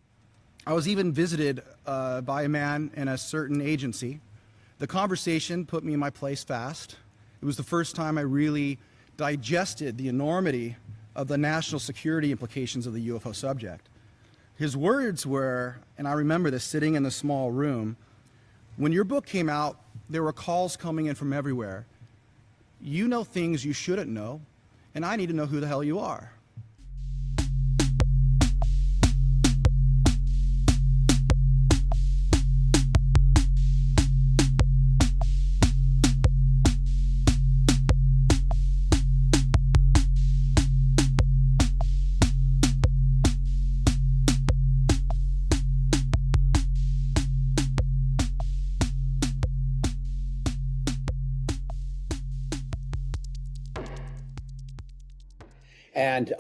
[SPEAKER 2] I was even visited by a man in a certain agency. The conversation put me in my place fast. It was the first time I really digested the enormity of the national security implications of the UFO subject. His words were, and I remember this sitting in the small room, when your book came out, there were calls coming in from everywhere. You know things you shouldn't know, and I need to know who the hell you are.
[SPEAKER 6] And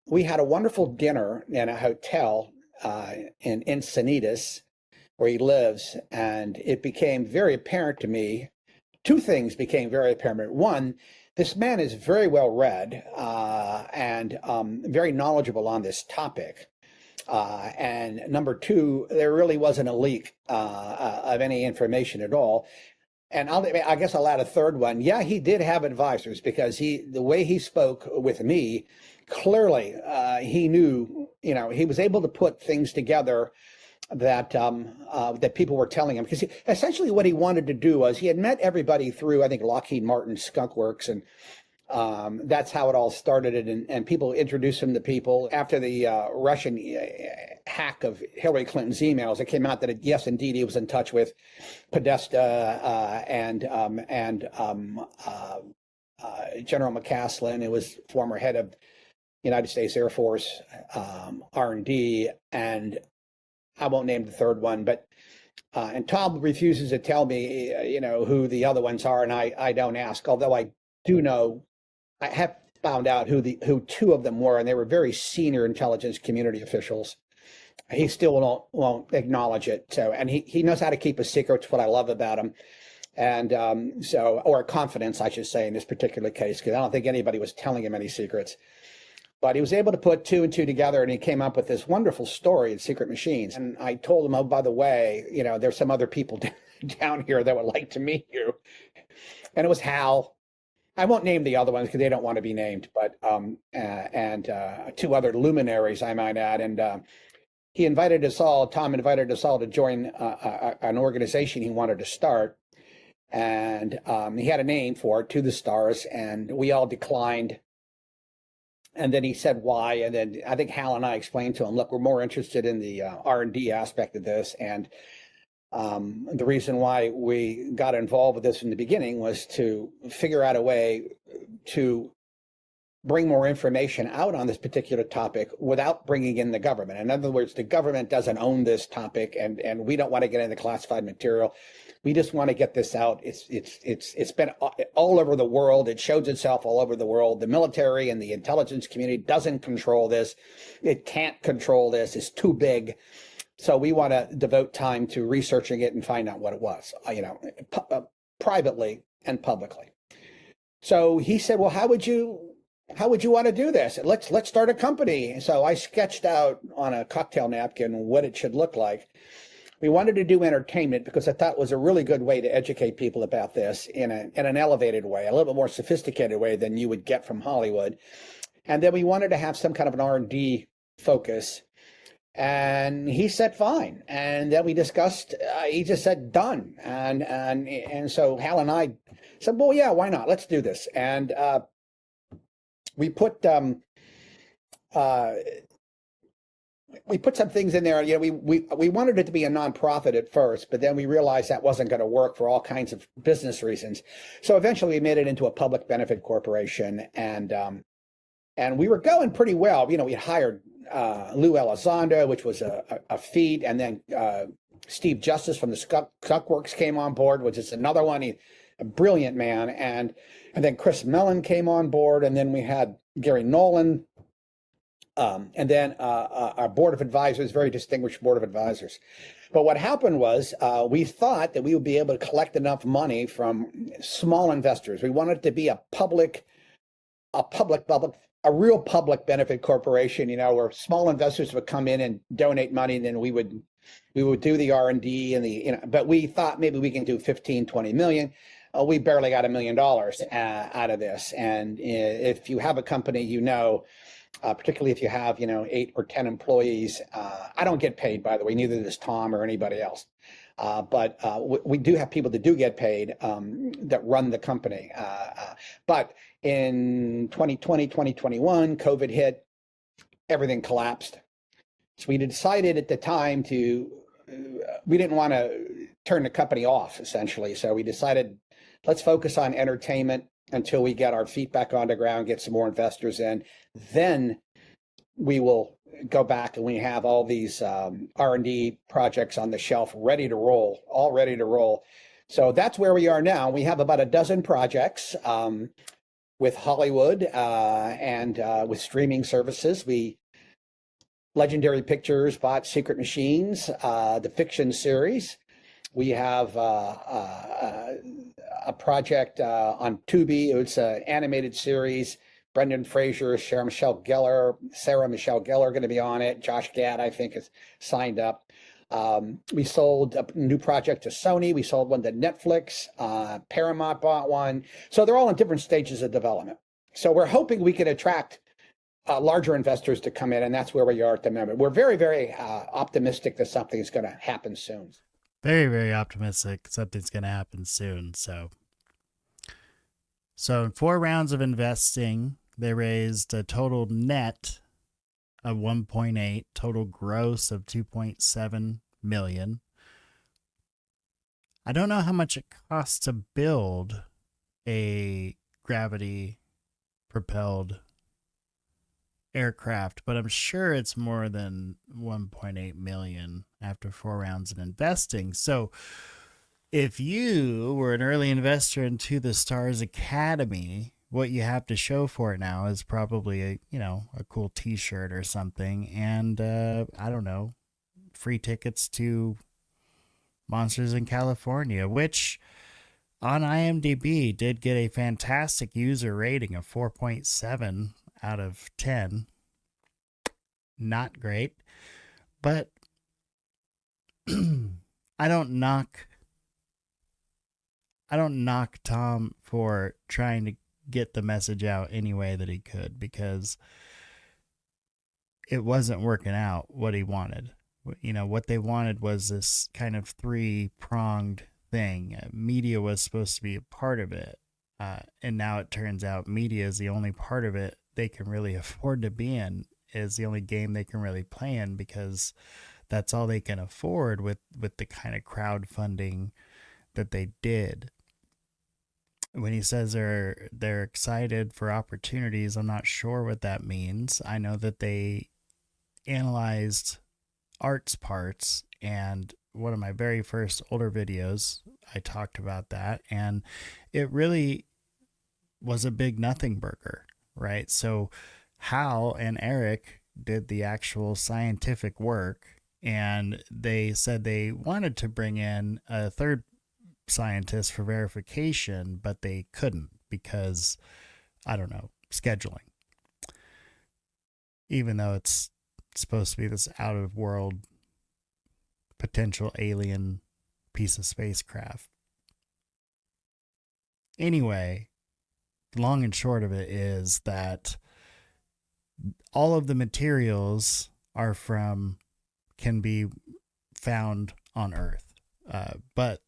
[SPEAKER 6] we had a wonderful dinner in a hotel in Encinitas, where he lives, and it became very apparent to me. Two things became very apparent. One, this man is very well read and very knowledgeable on this topic. And number two, there really wasn't a leak of any information at all. And I guess I'll add a third one. Yeah, he did have advisors, because the way he spoke with me, clearly he knew, he was able to put things together that that people were telling him, because essentially what he wanted to do was, he had met everybody through, I think, Lockheed Martin's Skunk Works, and that's how it all started. And people introduced him to people. After the Russian hack of Hillary Clinton's emails, it came out that yes, indeed, he was in touch with Podesta and General McCaslin, who was former head of United States Air Force R&D, and I won't name the third one, but and Tom refuses to tell me, who the other ones are, and I don't ask. Although I do know, I have found out who two of them were, and they were very senior intelligence community officials. He still won't acknowledge it. So, and he knows how to keep a secret. It's what I love about him, and or confidence, I should say, in this particular case, because I don't think anybody was telling him any secrets. But he was able to put two and two together, and he came up with this wonderful story of secret machines. And I told him, oh, by the way, there's some other people down here that would like to meet you. And it was Hal. I won't name the other ones because they don't want to be named, but and two other luminaries, I might add. And he invited us all. Tom invited us all to join an organization he wanted to start, and he had a name for it, To the Stars, and we all declined. And then he said why, and then I think Hal and I explained to him, look, we're more interested in the R&D aspect of this, and the reason why we got involved with this in the beginning was to figure out a way to bring more information out on this particular topic without bringing in the government. In other words, the government doesn't own this topic, and we don't want to get into classified material. We just want to get this out. It's been all over the world. It shows itself all over the world. The military and the intelligence community doesn't control this. It can't control this. It's too big. So we want to devote time to researching it and find out what it was, privately and publicly. So he said, well, how would you want to do this? Let's start a company. So I sketched out on a cocktail napkin what it should look like. We wanted to do entertainment because I thought it was a really good way to educate people about this in an elevated way, a little bit more sophisticated way than you would get from Hollywood. And then we wanted to have some kind of an R&D focus. And he said, fine. And then we discussed, he just said, done. And so Hal and I said, well, yeah, why not? Let's do this. And we put some things in there. We wanted it to be a nonprofit at first, but then we realized that wasn't going to work for all kinds of business reasons. So eventually we made it into a public benefit corporation, and we were going pretty well. We hired Lue Elizondo, which was a feat, and then Steve Justice from the Skunk Works came on board, which is another one. He's a brilliant man, and then Chris Mellon came on board, and then we had Gary Nolan. And then our board of advisors, very distinguished board of advisors. But what happened was we thought that we would be able to collect enough money from small investors. We wanted it to be a real public benefit corporation, where small investors would come in and donate money, and then we would do the R&D and but we thought maybe we can do 15, 20 million. We barely got $1 million out of this. And if you have a company, particularly if you have, 8 or 10 employees. I don't get paid, by the way, neither does Tom or anybody else. But we do have people that do get paid that run the company. But in 2020, 2021, COVID hit, everything collapsed. So we decided at the time we didn't want to turn the company off, essentially. So we decided, let's focus on entertainment until we get our feet back on the ground, get some more investors in. Then we will go back and we have all these R&D projects on the shelf all ready to roll. So that's where we are now. We have about a dozen projects. with Hollywood and with streaming services. Legendary Pictures bought Secret Machines, the fiction series. We have a project on Tubi. It's an animated series. Brendan Fraser, Sarah Michelle Gellar are going to be on it. Josh Gad, I think, is signed up. We sold a new project to Sony. We sold one to Netflix. Paramount bought one. So they're all in different stages of development. So we're hoping we can attract larger investors to come in, and that's where we are at the moment. We're very, very optimistic that something is going to happen soon.
[SPEAKER 5] Very, very optimistic something's going to happen soon. So in 4 rounds of investing, they raised a total net of 1.8, total gross of 2.7 million. I don't know how much it costs to build a gravity propelled aircraft, but I'm sure it's more than 1.8 million after 4 rounds of investing. So if you were an early investor into the Stars Academy, what you have to show for it now is probably a cool t-shirt or something, and I don't know, free tickets to Monsters in California, which on IMDb did get a fantastic user rating of 4.7 out of 10. Not great, but I don't knock Tom for trying to get the message out any way that he could, because it wasn't working out what he wanted. What they wanted was this kind of 3-pronged thing. Media was supposed to be a part of it, and now it turns out media is the only part of it they can really afford to be in, is the only game they can really play in, because that's all they can afford with the kind of crowdfunding that they did. When he says they're excited for opportunities, I'm not sure what that means. I know that they analyzed arts parts, and one of my very first older videos, I talked about that, and it really was a big nothing burger, right? So Hal and Eric did the actual scientific work, and they said they wanted to bring in a third scientist for verification, but they couldn't because, I don't know, scheduling. Even though it's supposed to be this out-of-world potential alien piece of spacecraft. Anyway, the long and short of it is that all of the materials can be found on Earth. But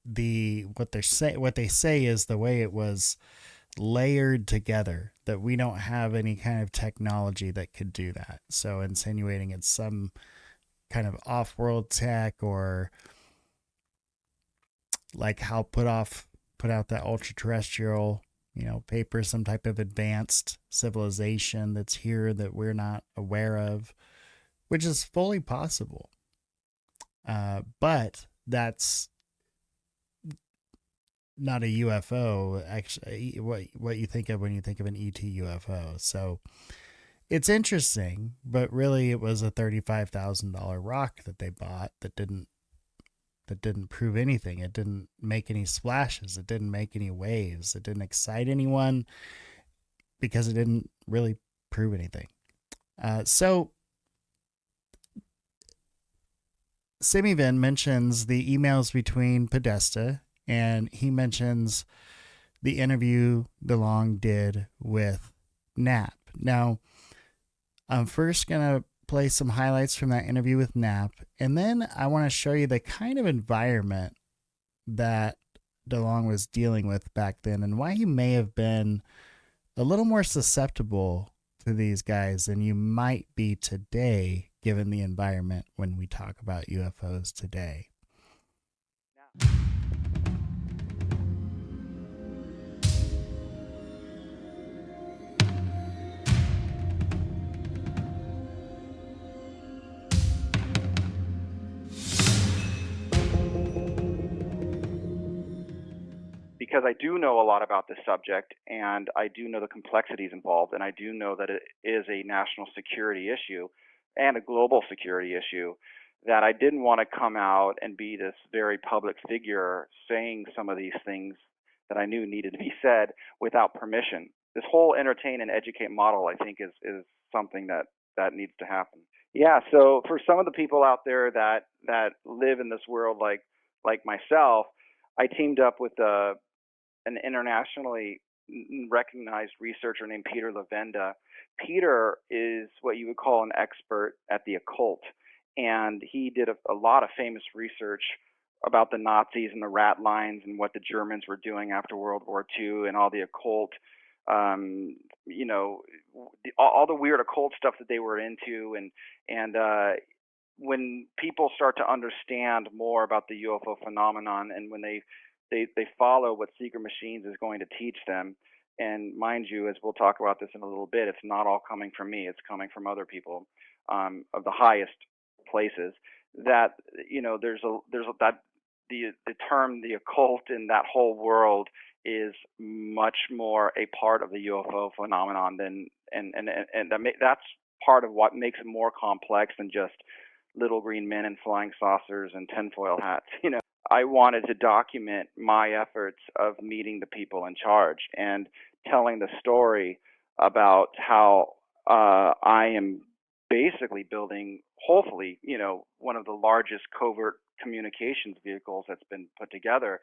[SPEAKER 5] what they say is the way it was layered together, that we don't have any kind of technology that could do that. So insinuating it's some kind of off-world tech, or like how Puthoff put out that ultra-terrestrial, paper, some type of advanced civilization that's here that we're not aware of, which is fully possible. But that's not a UFO, actually, what you think of when you think of an ET UFO. So it's interesting, but really it was a $35,000 rock that they bought that didn't prove anything. It didn't make any splashes. It didn't make any waves. It didn't excite anyone because it didn't really prove anything. So Semivan mentions the emails between Podesta, and he mentions the interview DeLonge did with Knapp. Now, I'm first going to play some highlights from that interview with Knapp, and then I want to show you the kind of environment that DeLonge was dealing with back then, and why he may have been a little more susceptible to these guys than you might be today, given the environment when we talk about UFOs today.
[SPEAKER 4] because I do know a lot about this subject, and I do know the complexities involved, and I do know that it is a national security issue and a global security issue, that I didn't want to come out and be this very public figure saying some of these things that I knew needed to be said without permission. This whole entertain and educate model, I think, is something that needs to happen. Yeah, so for some of the people out there that live in this world like myself, I teamed up with an internationally recognized researcher named Peter Levenda. Peter is what you would call an expert at the occult, and he did a lot of famous research about the Nazis and the rat lines and what the Germans were doing after World War II and all the occult, all the weird occult stuff that they were into, and when people start to understand more about the UFO phenomenon, and when they follow what Secret Machines is going to teach them, and mind you, as we'll talk about this in a little bit, it's not all coming from me, it's coming from other people of the highest places, that there's that the term the occult in that whole world is much more a part of the UFO phenomenon than and that's part of what makes it more complex than just little green men and flying saucers and tinfoil hats. I wanted to document my efforts of meeting the people in charge and telling the story about how I am basically building, hopefully, one of the largest covert communications vehicles that's been put together.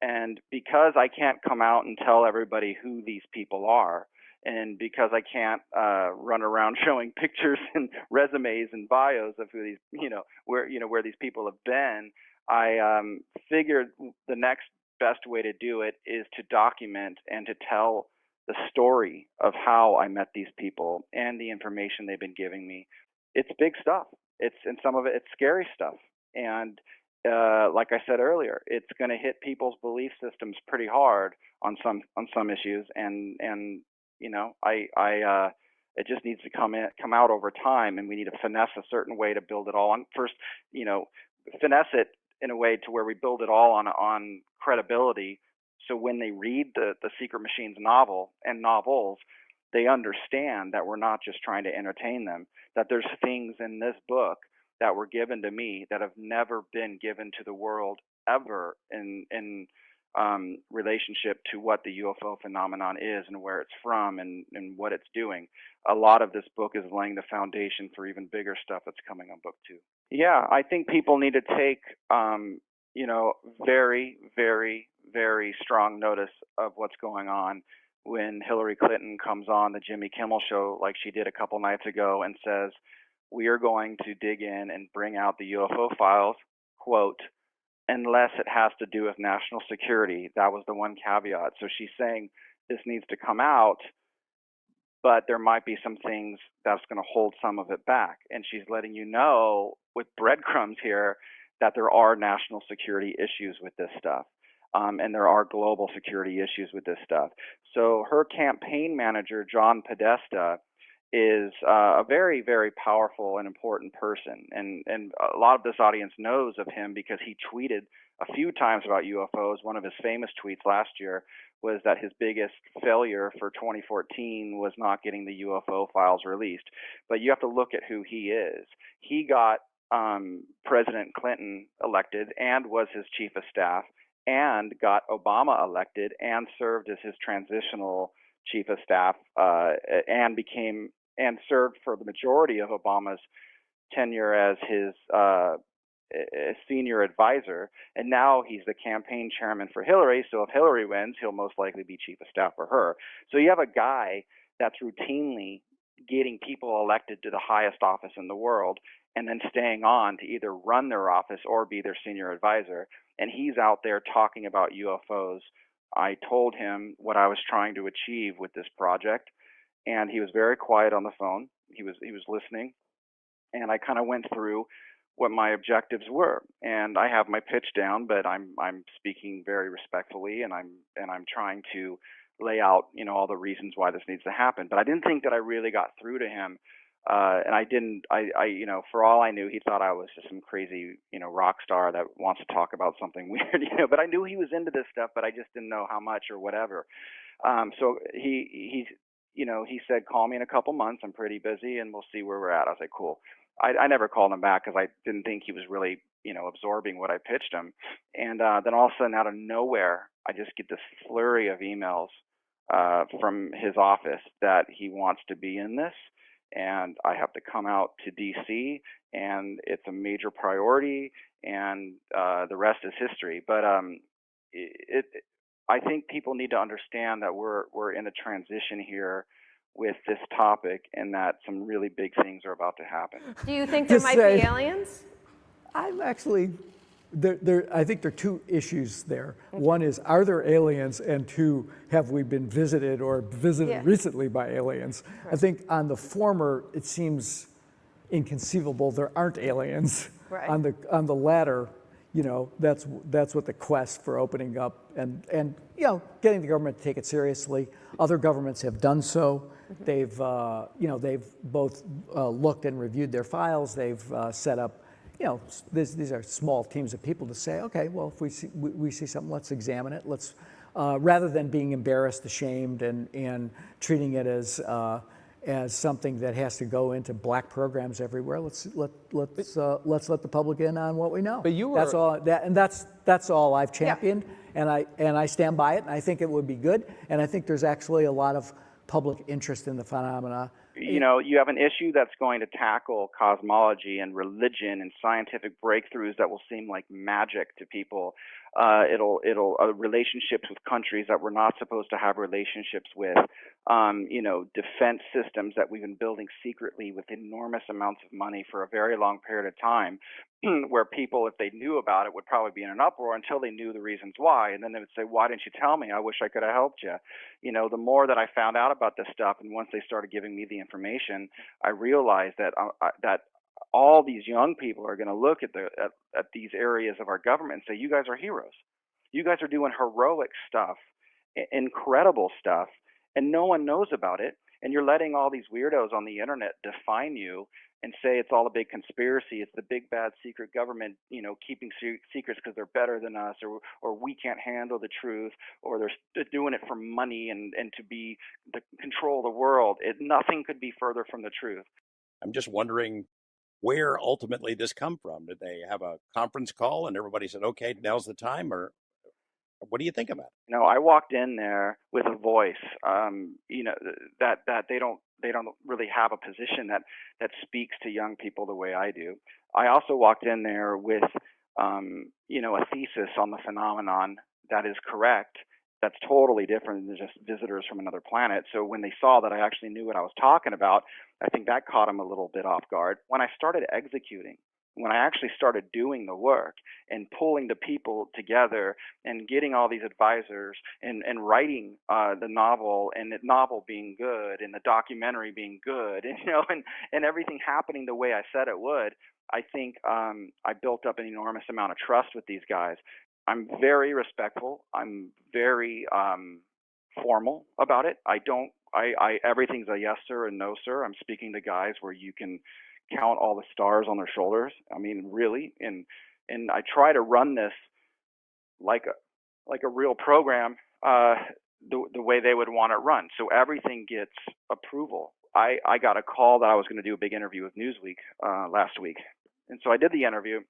[SPEAKER 4] And because I can't come out and tell everybody who these people are, and because I can't run around showing pictures and resumes and bios of who these, where these people have been, I figured the next best way to do it is to document and to tell the story of how I met these people and the information they've been giving me. It's big stuff. And some of it's scary stuff. And like I said earlier, it's going to hit people's belief systems pretty hard on some issues. And it just needs to come out over time, and we need to finesse a certain way to build it all on. First, finesse it in a way to where we build it all on credibility. So when they read the Secret Machines novel and novels, they understand that we're not just trying to entertain them, that there's things in this book that were given to me that have never been given to the world ever in relationship to what the UFO phenomenon is and where it's from and what it's doing. A lot of this book is laying the foundation for even bigger stuff that's coming on book 2. Yeah, I think people need to take, very, very, very strong notice of what's going on when Hillary Clinton comes on the Jimmy Kimmel show like she did a couple nights ago and says, we are going to dig in and bring out the UFO files, quote, unless it has to do with national security. That was the one caveat. So she's saying this needs to come out, but there might be some things that's going to hold some of it back. And she's letting you know with breadcrumbs here that there are national security issues with this stuff. And there are global security issues with this stuff. So her campaign manager, John Podesta, is a very, very powerful and important person. And a lot of this audience knows of him because he tweeted a few times about UFOs. One of his famous tweets last year was that his biggest failure for 2014 was not getting the UFO files released. But you have to look at who he is. He got President Clinton elected and was his chief of staff, and got Obama elected and served as his transitional chief of staff, and served for the majority of Obama's tenure as his senior advisor. And now he's the campaign chairman for Hillary. So if Hillary wins, he'll most likely be chief of staff for her. So you have a guy that's routinely getting people elected to the highest office in the world and then staying on to either run their office or be their senior advisor. And he's out there talking about UFOs. I told him what I was trying to achieve with this project, and he was very quiet on the phone. He was listening, and I kind of went through what my objectives were. And I have my pitch down, but I'm speaking very respectfully, and I'm trying to lay out all the reasons why this needs to happen. But I didn't think that I really got through to him And for all I knew, he thought I was just some crazy, rock star that wants to talk about something weird, but I knew he was into this stuff, but I just didn't know how much or whatever. So he said, call me in a couple months. I'm pretty busy and we'll see where we're at. I was like, cool. I never called him back because I didn't think he was really, absorbing what I pitched him. And then all of a sudden, out of nowhere, I just get this flurry of emails from his office that he wants to be in this. And I have to come out to DC, and it's a major priority, and the rest is history. But I think people need to understand that we're in a transition here with this topic, and that some really big things are about to happen.
[SPEAKER 15] Do you think there might be aliens?
[SPEAKER 16] I'm actually, I think there are two issues there. One is, are there aliens? And two, have we been visited or visited recently by aliens? Right. I think on the former, it seems inconceivable there aren't aliens. Right. On the latter, that's what the quest for opening up and getting the government to take it seriously. Other governments have done so. They've both looked and reviewed their files. They've set up, these are small teams of people to say, okay, well, if we see something, let's examine it. Let's rather than being embarrassed, ashamed, and treating it as something that has to go into black programs everywhere. Let's let the public in on what we know. But that's all I've championed, and I stand by it. And I think it would be good. And I think there's actually a lot of public interest in the phenomena.
[SPEAKER 4] You have an issue that's going to tackle cosmology and religion and scientific breakthroughs that will seem like magic to people. It'll relationships with countries that we're not supposed to have relationships with. Defense systems that we've been building secretly with enormous amounts of money for a very long period of time, where people, if they knew about it, would probably be in an uproar until they knew the reasons why. And then they would say, why didn't you tell me? I wish I could have helped you. The more that I found out about this stuff, and once they started giving me the information, I realized that that all these young people are going to look at these areas of our government and say, you guys are heroes. You guys are doing heroic stuff, incredible stuff, and no one knows about it. And you're letting all these weirdos on the internet define you and say it's all a big conspiracy. It's the big bad secret government, keeping secrets because they're better than us, or we can't handle the truth, or they're doing it for money and to be the control the world. Nothing could be further from the truth.
[SPEAKER 17] I'm just wondering where ultimately this come from. Did they have a conference call and everybody said, okay, now's the time, or what do you think about it?
[SPEAKER 4] I walked in there with a voice, that they don't really have a position that speaks to young people the way I do. I also walked in there with, a thesis on the phenomenon that is correct. That's totally different than just visitors from another planet. So when they saw that I actually knew what I was talking about, I think that caught them a little bit off guard. When I started executing, when I actually started doing the work and pulling the people together and getting all these advisors and writing the novel, and the novel being good and the documentary being good, and everything happening the way I said it would, I think I built up an enormous amount of trust with these guys. I'm very respectful. I'm very formal about it. Everything's a yes, sir, and no, sir. I'm speaking to guys where you can count all the stars on their shoulders. I mean, really. And I try to run this like a real program, the way they would want it run. So everything gets approval. I got a call that I was going to do a big interview with Newsweek last week. And so I did the interview.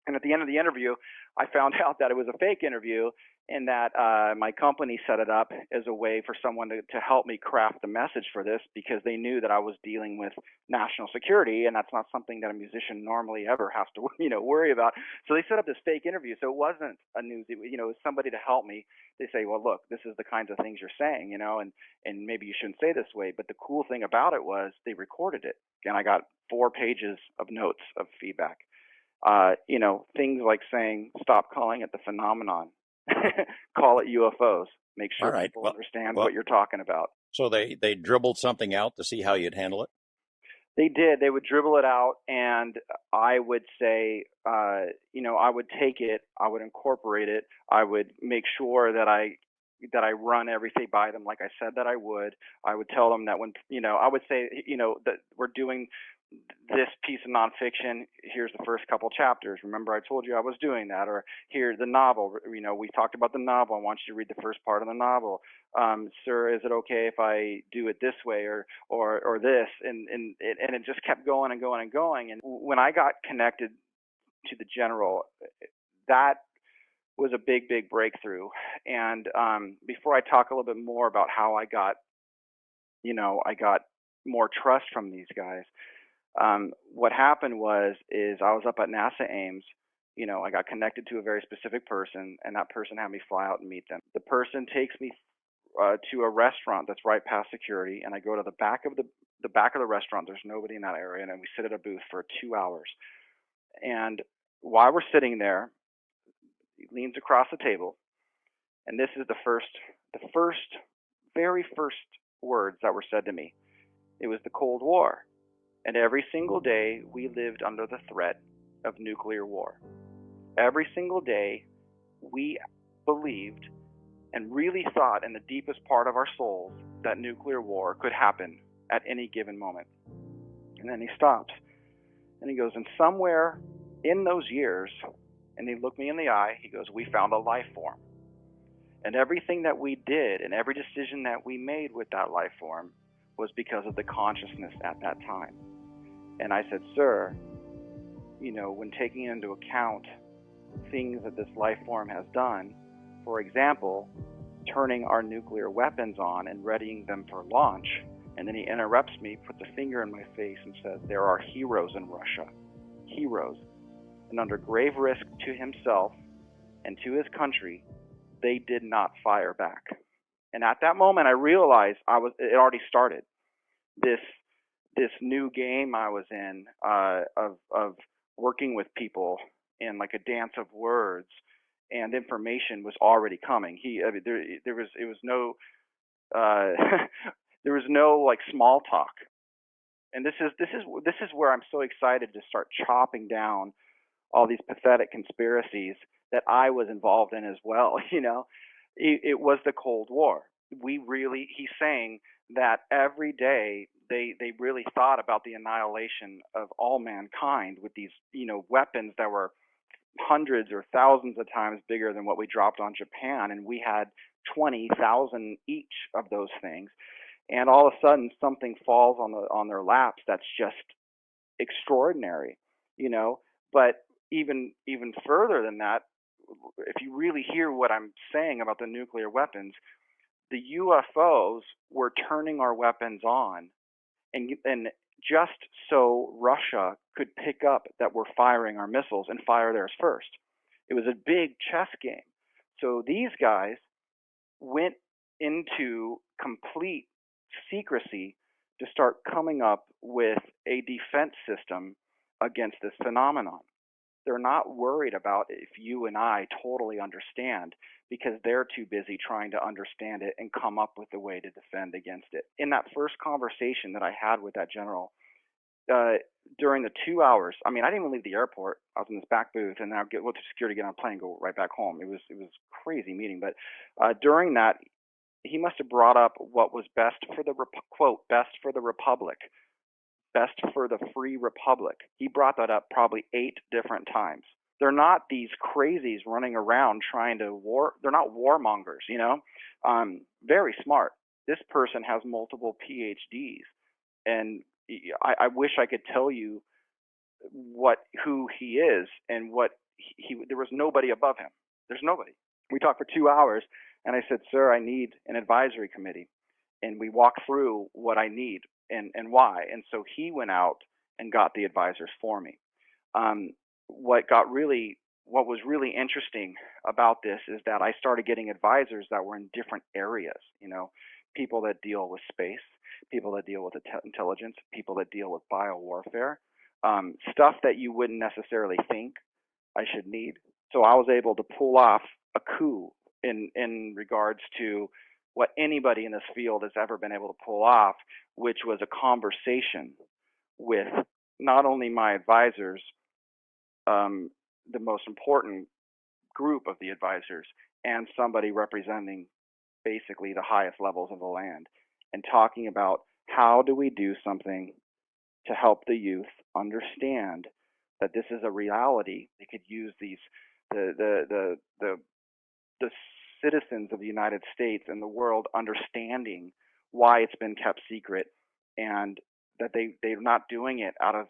[SPEAKER 4] And at the end of the interview, I found out that it was a fake interview, and that my company set it up as a way for someone to help me craft the message for this, because they knew that I was dealing with national security, and that's not something that a musician normally ever has to worry about. So they set up this fake interview. So it wasn't a news, it was somebody to help me. They say, well, look, this is the kinds of things you're saying, and maybe you shouldn't say this way. But the cool thing about it was they recorded it, and I got 4 pages of notes of feedback. Things like saying, stop calling it the phenomenon, call it UFOs. Make sure people understand what you're talking about.
[SPEAKER 17] So they dribbled something out to see how you'd handle it?
[SPEAKER 4] They did. They would dribble it out, and I would say, I would take it, I would incorporate it, I would make sure that I that I run everything by them like I said that I would. I would tell them that when, I would say, that we're doing this piece of nonfiction, here's the first couple chapters. Remember I told you I was doing that? Or here's the novel, we talked about the novel. I want you to read the first part of the novel. Sir, is it okay if I do it this way or this? And it just kept going and going and going. And when I got connected to the general, that was a big, big breakthrough. And before I talk a little bit more about how I got more trust from these guys, what happened is I was up at NASA Ames. I got connected to a very specific person, and that person had me fly out and meet them. The person takes me to a restaurant that's right past security, and I go to the back of the restaurant. There's nobody in that area, and then we sit at a booth for 2 hours. And while we're sitting there, he leans across the table, and this is the very first words that were said to me. It was the Cold War. And every single day, we lived under the threat of nuclear war. Every single day, we believed and really thought in the deepest part of our souls that nuclear war could happen at any given moment. And then he stops, and he goes, and somewhere in those years, and he looked me in the eye, he goes, we found a life form. And everything that we did and every decision that we made with that life form was because of the consciousness at that time. And I said, sir, when taking into account things that this life form has done, for example, turning our nuclear weapons on and readying them for launch, and then he interrupts me, puts a finger in my face and says, there are heroes in Russia, heroes. And under grave risk to himself and to his country, they did not fire back. And at that moment, I realized it already started. This new game I was in of working with people in like a dance of words, and information was already coming. There was no like small talk. And this is where I'm so excited to start chopping down all these pathetic conspiracies that I was involved in as well. It was the Cold War. He's saying that every day they really thought about the annihilation of all mankind with these, weapons that were hundreds or thousands of times bigger than what we dropped on Japan, and we had 20,000 each of those things. And all of a sudden something falls on their laps that's just extraordinary, But even further than that, if you really hear what I'm saying about the nuclear weapons, the UFOs were turning our weapons on, and just so Russia could pick up that we're firing our missiles and fire theirs first. It was a big chess game. So these guys went into complete secrecy to start coming up with a defense system against this phenomenon. They're not worried about if you and I totally understand, because they're too busy trying to understand it and come up with a way to defend against it. In that first conversation that I had with that general, during the 2 hours, I didn't even leave the airport. I was in this back booth, and then I'd go to security, get on a plane, and go right back home. It was a crazy meeting. But during that, he must have brought up what was best for the quote, best for the republic, best for the free republic. He brought that up probably 8 different times. They're not these crazies running around trying to war. They're not warmongers, very smart. This person has multiple PhDs, and I wish I could tell you who he is and what there was nobody above him. There's nobody. We talked for 2 hours, and I said, sir, I need an advisory committee. And we walked through what I need and why. And so he went out and got the advisors for me. What was really interesting about this is that I started getting advisors that were in different areas, people that deal with space, people that deal with intelligence, people that deal with biowarfare, stuff that you wouldn't necessarily think I should need. So I was able to pull off a coup in regards to what anybody in this field has ever been able to pull off, which was a conversation with not only my advisors, the most important group of the advisors, and somebody representing basically the highest levels of the land, and talking about how do we do something to help the youth understand that this is a reality. They could use these the citizens of the United States and the world understanding why it's been kept secret, and that they're not doing it out of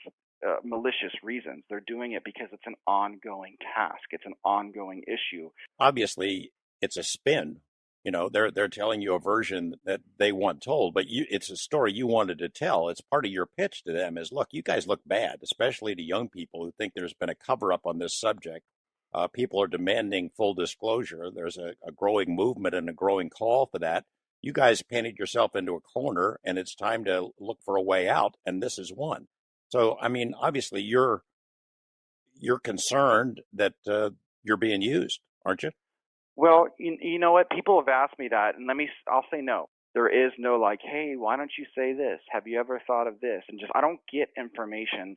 [SPEAKER 4] malicious reasons. They're doing it because it's an ongoing task. It's an ongoing issue.
[SPEAKER 17] Obviously, it's a spin. You know, they're telling you a version that they want told, but it's a story you wanted to tell. It's part of your pitch to them is, look, you guys look bad, especially to young people who think there's been a cover up on this subject. People are demanding full disclosure. There's a growing movement and a growing call for that. You guys painted yourself into a corner, and it's time to look for a way out, and this is one. So, I mean, obviously, you're concerned that you're being used, aren't you?
[SPEAKER 4] Well, you know what? People have asked me that, and I'll say no. There is no like, hey, why don't you say this? Have you ever thought of this? And I don't get information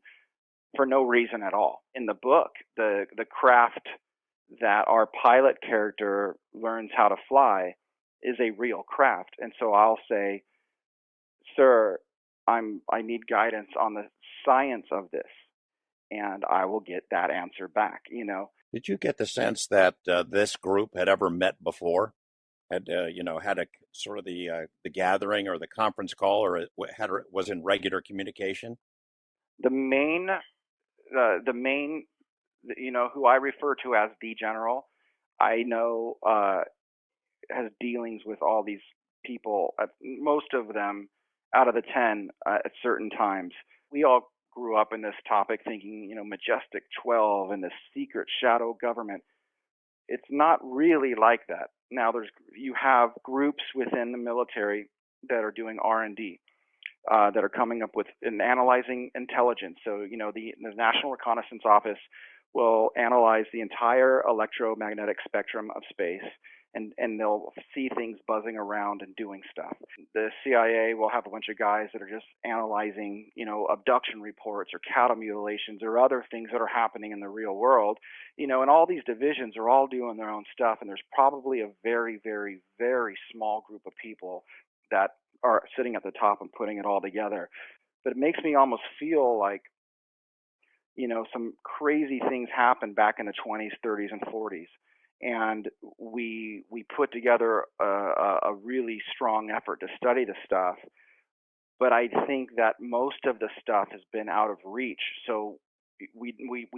[SPEAKER 4] for no reason at all. In the book, the craft that our pilot character learns how to fly is a real craft. And so I'll say, sir, I need guidance on the science of this, and I will get that answer back, you know.
[SPEAKER 17] Did you get the sense that this group had ever met before? Had had a sort of the gathering or the conference call, or was in regular communication?
[SPEAKER 4] The main, who I refer to as the general, I know has dealings with all these people. Most of them, out of the 10, at certain times. We all grew up in this topic thinking, Majestic 12 and the secret shadow government. It's not really like that. Now, you have groups within the military that are doing R&D, that are coming up with and analyzing intelligence. So, the National Reconnaissance Office will analyze the entire electromagnetic spectrum of space, and they'll see things buzzing around and doing stuff. The CIA will have a bunch of guys that are just analyzing, abduction reports or cattle mutilations or other things that are happening in the real world, and all these divisions are all doing their own stuff, and there's probably a very, very, very small group of people that are sitting at the top and putting it all together. But it makes me almost feel like, some crazy things happened back in the 20s, 30s, and 40s. And we put together a really strong effort to study the stuff. But I think that most of the stuff has been out of reach. So we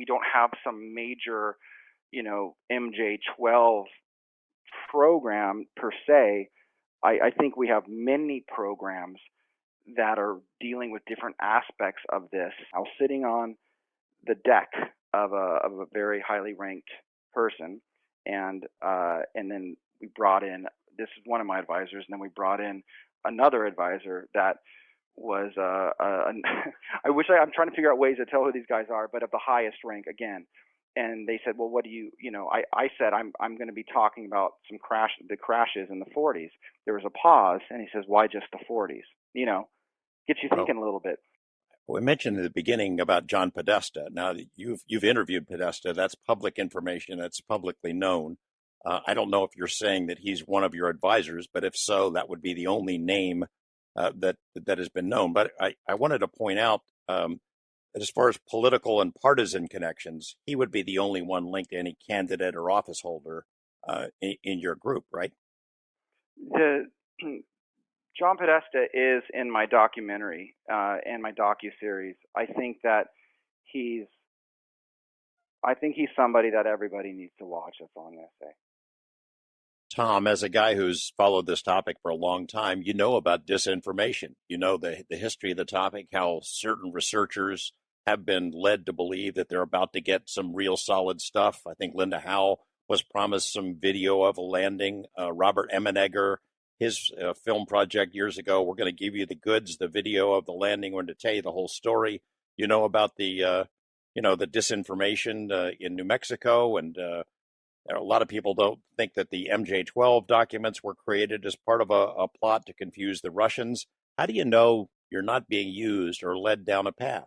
[SPEAKER 4] don't have some major, MJ-12 program per se. I think we have many programs that are dealing with different aspects of this. I was sitting on the deck of a very highly ranked person, and then we brought in, this is one of my advisors, and then we brought in another advisor that was I'm trying to figure out ways to tell who these guys are, but of the highest rank again. And they said, well, what do you, I said, I'm going to be talking about the crashes in the 40s. There was a pause, and he says, why just the 40s? Gets you thinking a little bit.
[SPEAKER 17] We mentioned in the beginning about John Podesta. Now, you've interviewed Podesta. That's public information. That's publicly known. I don't know if you're saying that he's one of your advisors, but if so, that would be the only name that has been known. But I wanted to point out that as far as political and partisan connections, he would be the only one linked to any candidate or office holder in your group, right?
[SPEAKER 4] John Podesta is in my documentary and my docuseries. I think he's somebody that everybody needs to watch. That's all I'm going to say.
[SPEAKER 17] Tom, as a guy who's followed this topic for a long time, you know about disinformation. You know the history of the topic, how certain researchers have been led to believe that they're about to get some real solid stuff. I think Linda Howe was promised some video of a landing. Robert Emenegger, his film project years ago, we're going to give you the goods, the video of the landing. We're going to tell you the whole story. You know about the disinformation in New Mexico, and a lot of people don't think that the MJ-12 documents were created as part of a plot to confuse the Russians. How do you know you're not being used or led down a path?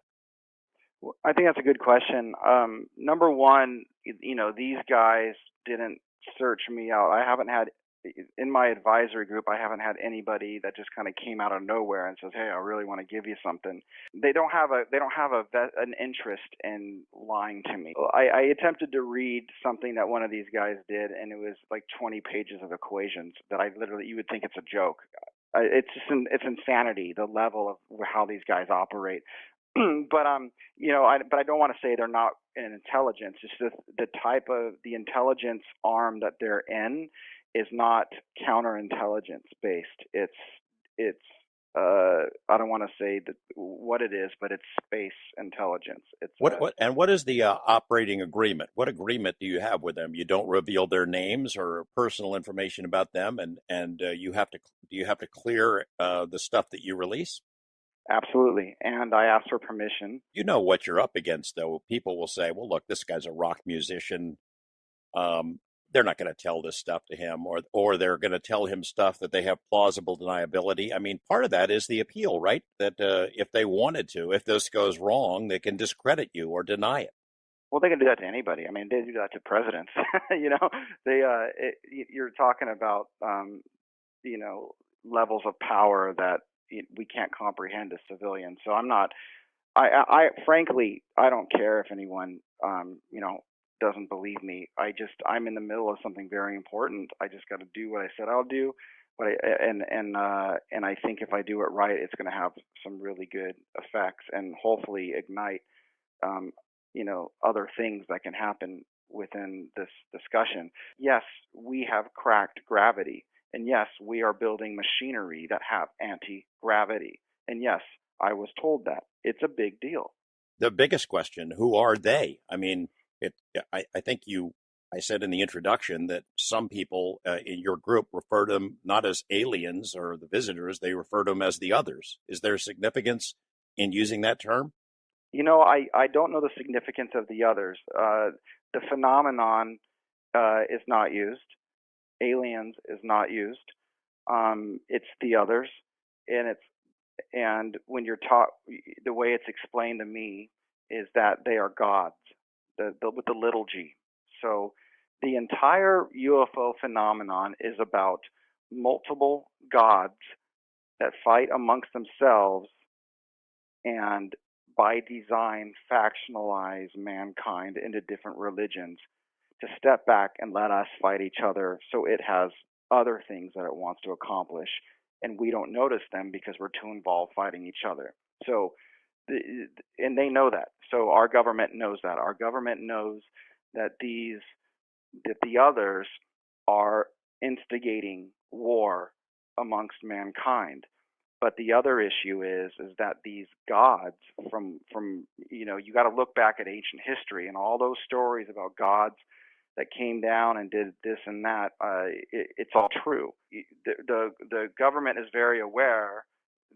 [SPEAKER 4] I think that's a good question. Number one, these guys didn't search me out. I haven't had in my advisory group, I haven't had anybody that just kind of came out of nowhere and says, "Hey, I really want to give you something." They don't have an interest in lying to me. I attempted to read something that one of these guys did, and it was like 20 pages of equations that you would think it's a joke. It's insanity, the level of how these guys operate. But but I don't want to say they're not in intelligence. It's just the type of the intelligence arm that they're in is not counterintelligence based. It's I don't want to say what it is, but it's space intelligence.
[SPEAKER 17] What is the operating agreement? What agreement do you have with them? You don't reveal their names or personal information about them, and do you have to clear the stuff that you release?
[SPEAKER 4] Absolutely, and I asked for permission.
[SPEAKER 17] You know what you're up against, though. People will say, "Well, look, this guy's a rock musician. They're not going to tell this stuff to him, or they're going to tell him stuff that they have plausible deniability." I mean, part of that is the appeal, right? That if they wanted to, if this goes wrong, they can discredit you or deny it.
[SPEAKER 4] Well, they can do that to anybody. I mean, they do that to presidents. You're talking about levels of power that we can't comprehend as civilians. So I frankly, I don't care if anyone doesn't believe me. I'm in the middle of something very important. I just got to do what I said I'll do. But I think if I do it right, it's going to have some really good effects and hopefully ignite other things that can happen within this discussion. Yes, we have cracked gravity, and yes, we are building machinery that have anti-gravity, and yes, I was told that. It's a big deal.
[SPEAKER 17] The biggest question: who are they? I mean, I think I said in the introduction that some people in your group refer to them not as aliens or the visitors; they refer to them as the others. Is there significance in using that term?
[SPEAKER 4] I don't know the significance of the others. The phenomenon is not used. Aliens is not used. It's the others, and when you're taught, the way it's explained to me is that they are gods, with the little g. So the entire UFO phenomenon is about multiple gods that fight amongst themselves and by design factionalize mankind into different religions to step back and let us fight each other, so it has other things that it wants to accomplish, and we don't notice them because we're too involved fighting each other. So and they know that. So our government knows that. Our government knows that the others are instigating war amongst mankind. But the other issue is that these gods from you got to look back at ancient history and all those stories about gods that came down and did this and that. It's all true. The government is very aware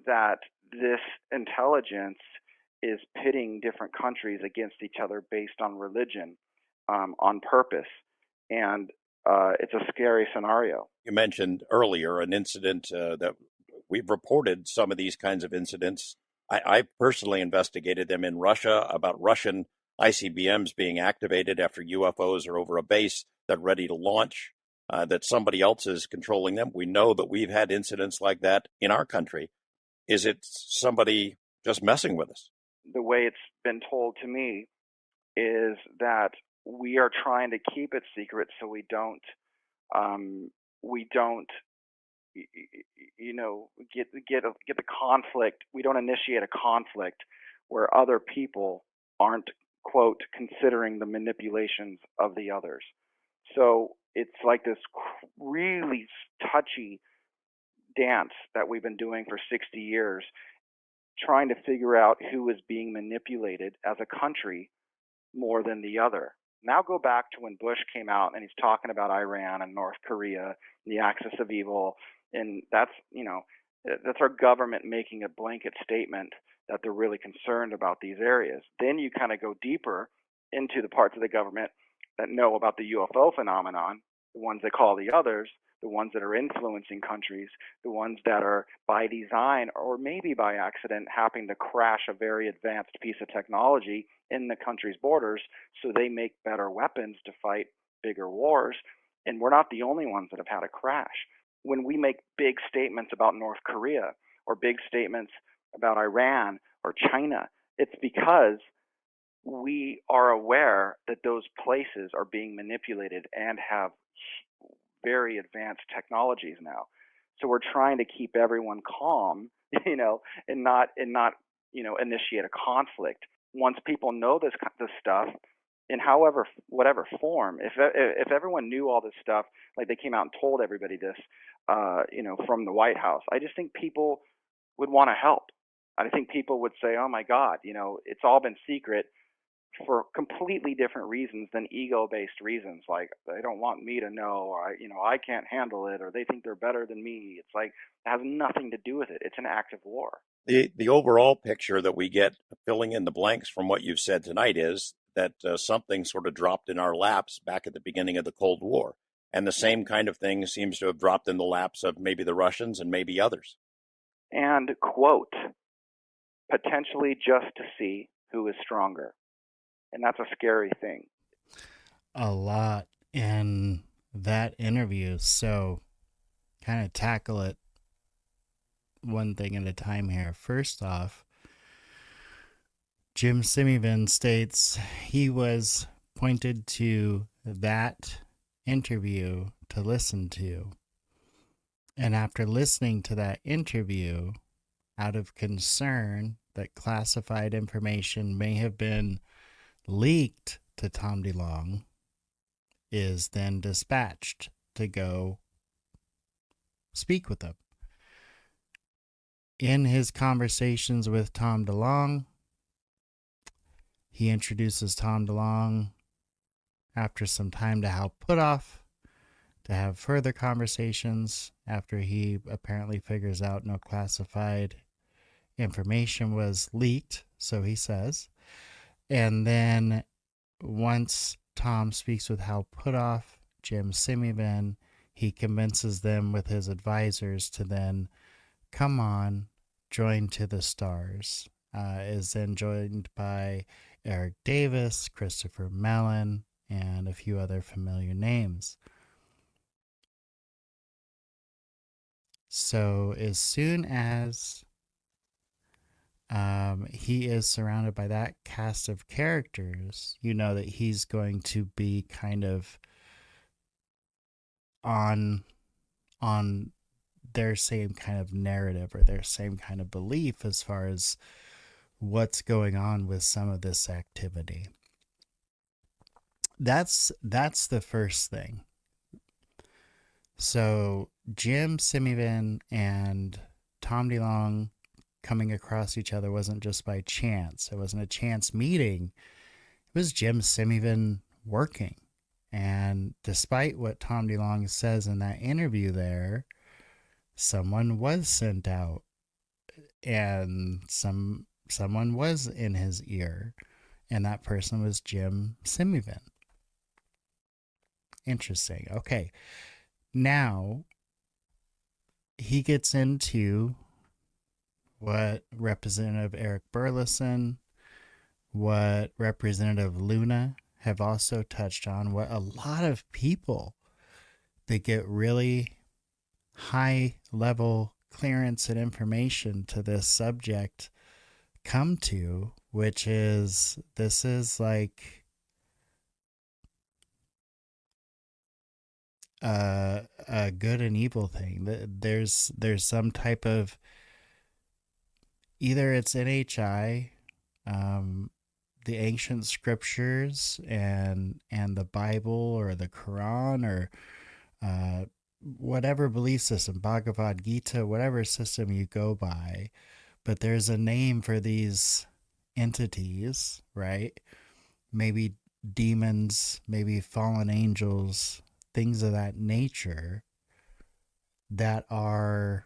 [SPEAKER 4] that this intelligence is pitting different countries against each other based on religion, on purpose, and it's a scary scenario.
[SPEAKER 17] You mentioned earlier an incident that we've reported some of these kinds of incidents. I personally investigated them in Russia about Russian ICBMs being activated after UFOs are over a base that are ready to launch, that somebody else is controlling them. We know that we've had incidents like that in our country. Is it somebody just messing with us?
[SPEAKER 4] The way it's been told to me is that we are trying to keep it secret so we don't get the conflict. We don't initiate a conflict where other people aren't, quote, considering the manipulations of the others. So it's like this really touchy dance that we've been doing for 60 years, trying to figure out who is being manipulated as a country more than the other. Now go back to when Bush came out and he's talking about Iran and North Korea, the axis of evil, and that's our government making a blanket statement that they're really concerned about these areas. Then you kind of go deeper into the parts of the government that know about the UFO phenomenon, the ones they call the others, the ones that are influencing countries, the ones that are by design or maybe by accident happening to crash a very advanced piece of technology in the country's borders so they make better weapons to fight bigger wars. And we're not the only ones that have had a crash. When we make big statements about North Korea or big statements about Iran or China, it's because we are aware that those places are being manipulated and have very advanced technologies now. So we're trying to keep everyone calm, and not initiate a conflict. Once people know this stuff, in whatever form, if everyone knew all this stuff, like they came out and told everybody this, from the White House, I just think people would want to help. I think people would say, oh my God, it's all been secret for completely different reasons than ego-based reasons. Like they don't want me to know, or I can't handle it, or they think they're better than me. It's like, it has nothing to do with it. It's an act of war.
[SPEAKER 17] The overall picture that we get filling in the blanks from what you've said tonight is that something sort of dropped in our laps back at the beginning of the Cold War. And the same kind of thing seems to have dropped in the laps of maybe the Russians and maybe others.
[SPEAKER 4] And, quote, potentially just to see who is stronger. And that's a scary thing.
[SPEAKER 5] A lot in that interview. So kind of tackle it one thing at a time here. First off, Jim Semivan states he was pointed to that interview to listen to. And after listening to that interview, out of concern that classified information may have been leaked to Tom DeLonge, is then dispatched to go speak with him. In his conversations with Tom DeLonge, he introduces Tom DeLonge after some time to Hal Puthoff to have further conversations after he apparently figures out no classified information was leaked, so he says. And then once Tom speaks with Hal Puthoff, Jim Semivan, he convinces them with his advisors to then come on, join to the stars. Is then joined by Eric Davis, Christopher Mellon, and a few other familiar names. So as soon as he is surrounded by that cast of characters, you know that he's going to be kind of on their same kind of narrative or their same kind of belief as far as what's going on with some of this activity. That's the first thing. So Jim Semivan and Tom DeLonge coming across each other wasn't just by chance. It wasn't a chance meeting. It was Jim Semivan working. And despite what Tom DeLonge says in that interview there, someone was sent out and someone was in his ear, and that person was Jim Semivan. Interesting. Okay. Now he gets into what Representative Eric Burleson, what Representative Luna have also touched on, what a lot of people that get really high level clearance and information to this subject come to, which is this is like a good and evil thing. There's some type of, either it's NHI, the ancient scriptures and the Bible or the Quran or whatever belief system, Bhagavad Gita, whatever system you go by, but there's a name for these entities, right? Maybe demons, maybe fallen angels, things of that nature that are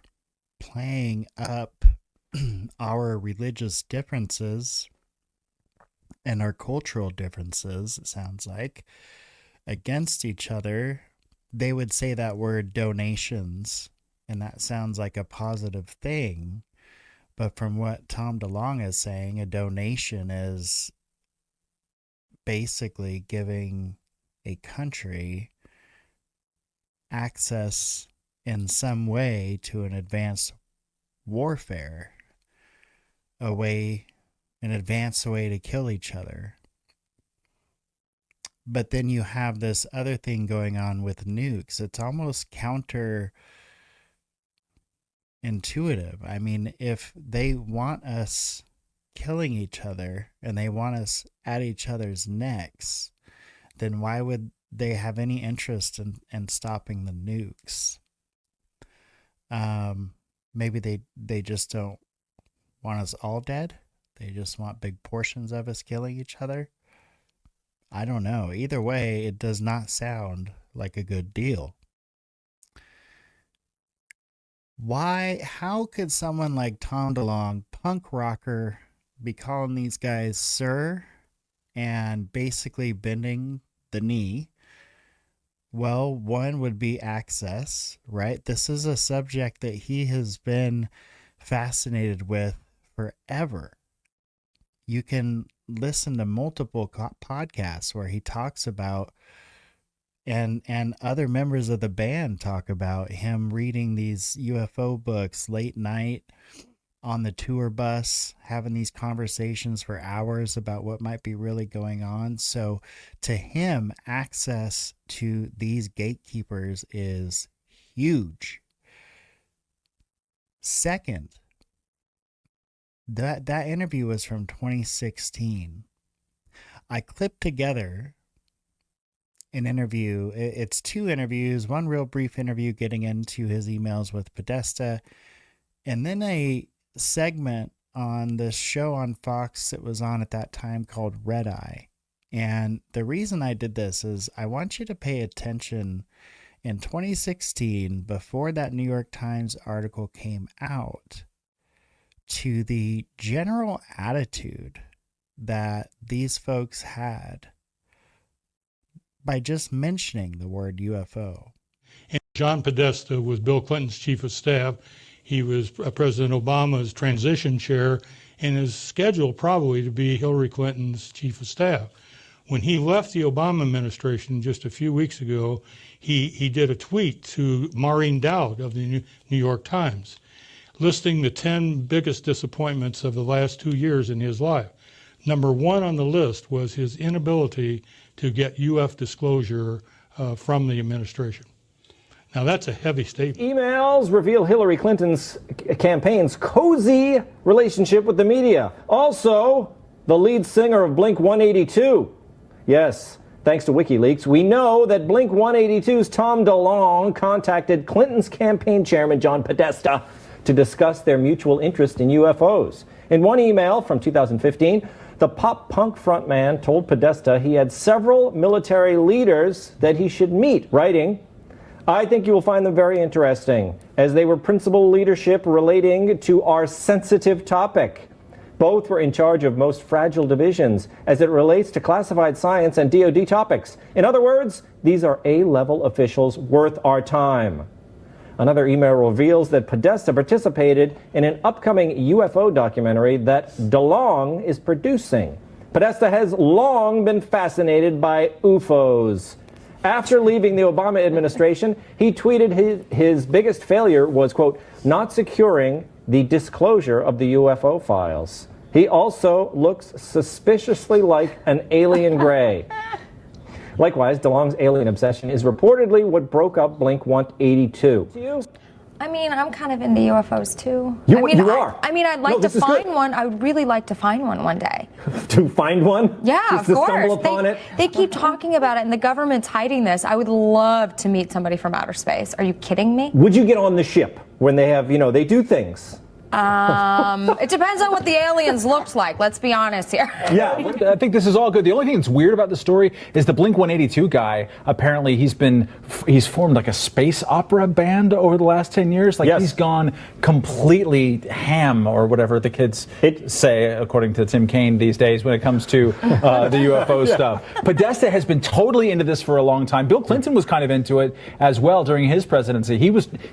[SPEAKER 5] playing up our religious differences and our cultural differences, it sounds like, against each other. They would say that word donations, and that sounds like a positive thing. But from what Tom DeLonge is saying, a donation is basically giving a country access in some way to an advanced warfare, an advanced way to kill each other. But then you have this other thing going on with nukes. It's almost counterintuitive. I mean, if they want us killing each other and they want us at each other's necks, then why would they have any interest in stopping the nukes? Maybe they just don't want us all dead. They just want big portions of us killing each other. I don't know. Either way, it does not sound like a good deal. How could someone like Tom DeLonge, punk rocker, be calling these guys sir and basically bending the knee? Well, one would be access, right? This is a subject that he has been fascinated with forever. You can listen to multiple podcasts where he talks about, and other members of the band talk about him reading these UFO books late night on the tour bus, having these conversations for hours about what might be really going on. So to him, access to these gatekeepers is huge. Second, that interview was from 2016. I clipped together an interview. It's two interviews, one real brief interview getting into his emails with Podesta, and then a segment on this show on Fox that was on at that time called Red Eye. And the reason I did this is I want you to pay attention. In 2016, before that New York Times article came out, to the general attitude that these folks had by just mentioning the word UFO.
[SPEAKER 18] And John Podesta was Bill Clinton's chief of staff. He was President Obama's transition chair and is scheduled probably to be Hillary Clinton's chief of staff. When he left the Obama administration just a few weeks ago, he did a tweet to Maureen Dowd of the New York Times, listing the 10 biggest disappointments of the last 2 years in his life. Number one on the list was his inability to get UF disclosure from the administration. Now that's a heavy statement.
[SPEAKER 19] Emails reveal Hillary Clinton's campaign's cozy relationship with the media. Also, the lead singer of Blink-182. Yes, thanks to WikiLeaks, we know that Blink-182's Tom DeLonge contacted Clinton's campaign chairman, John Podesta, to discuss their mutual interest in UFOs. In one email from 2015, the pop-punk frontman told Podesta he had several military leaders that he should meet, writing, "I think you will find them very interesting, as they were principal leadership relating to our sensitive topic. Both were in charge of most fragile divisions as it relates to classified science and DoD topics. In other words, these are A-level officials worth our time." Another email reveals that Podesta participated in an upcoming UFO documentary that DeLonge is producing. Podesta has long been fascinated by UFOs. After leaving the Obama administration, he tweeted his biggest failure was, quote, not securing the disclosure of the UFO files. He also looks suspiciously like an alien gray. Likewise, DeLonge's alien obsession is reportedly what broke up Blink-182.
[SPEAKER 15] I mean, I'm kind of into UFOs too.
[SPEAKER 19] You
[SPEAKER 15] are. I'd like to find one. I would really like to find one day.
[SPEAKER 19] To find one?
[SPEAKER 15] Yeah,
[SPEAKER 19] Just
[SPEAKER 15] of
[SPEAKER 19] to stumble
[SPEAKER 15] course.
[SPEAKER 19] upon it?
[SPEAKER 15] They keep talking about it, and the government's hiding this. I would love to meet somebody from outer space. Are you kidding me?
[SPEAKER 19] Would you get on the ship when they have, they do things?
[SPEAKER 15] It depends on what the aliens looked like. Let's be honest here.
[SPEAKER 20] Yeah, I think this is all good. The only thing that's weird about the story is the Blink-182 guy. Apparently, he's formed like a space opera band over the last 10 years. Like he's gone completely ham, or whatever the kids say, according to Tim Kaine these days, when it comes to the UFO stuff. Podesta has been totally into this for a long time. Bill Clinton was kind of into it as well during his presidency.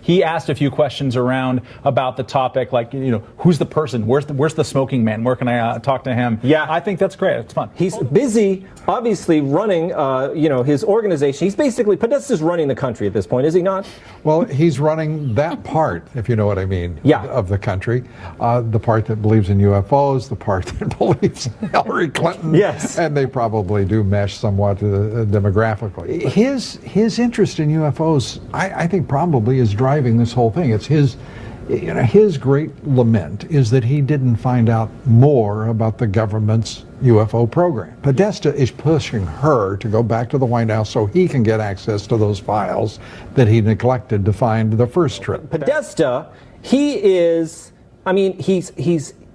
[SPEAKER 20] He asked a few questions around about the topic, like, like, who's the person? Where's the smoking man? Where can I talk to him?
[SPEAKER 19] Yeah.
[SPEAKER 20] I think that's great. It's fun.
[SPEAKER 19] He's busy, obviously, running, his organization. He's basically, Podesta's running the country at this point, is he not?
[SPEAKER 21] Well, he's running that part, if you know what I mean, of the country. The part that believes in UFOs, the part that believes in Hillary Clinton.
[SPEAKER 19] Yes.
[SPEAKER 21] And they probably do mesh somewhat demographically. His interest in UFOs, I think, probably is driving this whole thing. It's his great lament is that he didn't find out more about the government's UFO program. Podesta is pushing her to go back to the White House so he can get access to those files that he neglected to find the first trip.
[SPEAKER 19] Podesta, he is,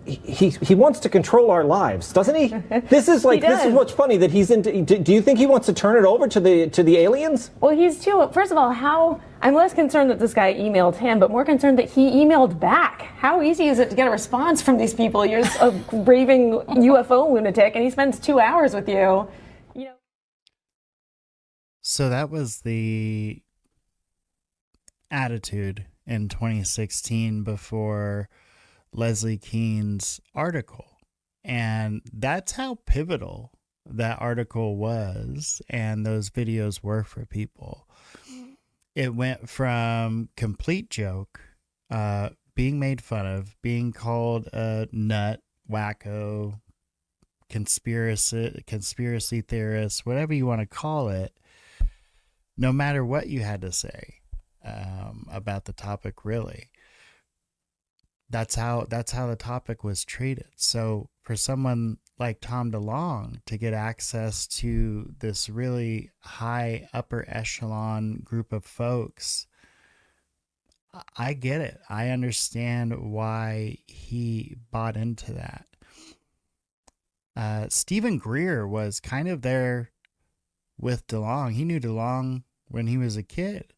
[SPEAKER 19] he wants to control our lives, doesn't he? This is what's funny, that he's into. Do you think he wants to turn it over to the aliens?
[SPEAKER 22] Well, he's too. First of all, I'm less concerned that this guy emailed him, but more concerned that he emailed back. How easy is it to get a response from these people? You're a raving UFO lunatic, and he spends 2 hours with you.
[SPEAKER 5] So that was the attitude in 2016 before Leslie Keene's article. And that's how pivotal that article was and those videos were for people. It went from complete joke, being made fun of, being called a nut, wacko, conspiracy theorist, whatever you want to call it, no matter what you had to say about the topic, really. That's how the topic was treated. So for someone like Tom DeLonge to get access to this really high upper echelon group of folks, I get it. I understand why he bought into that. Stephen Greer was kind of there with DeLonge. He knew DeLonge when he was a kid.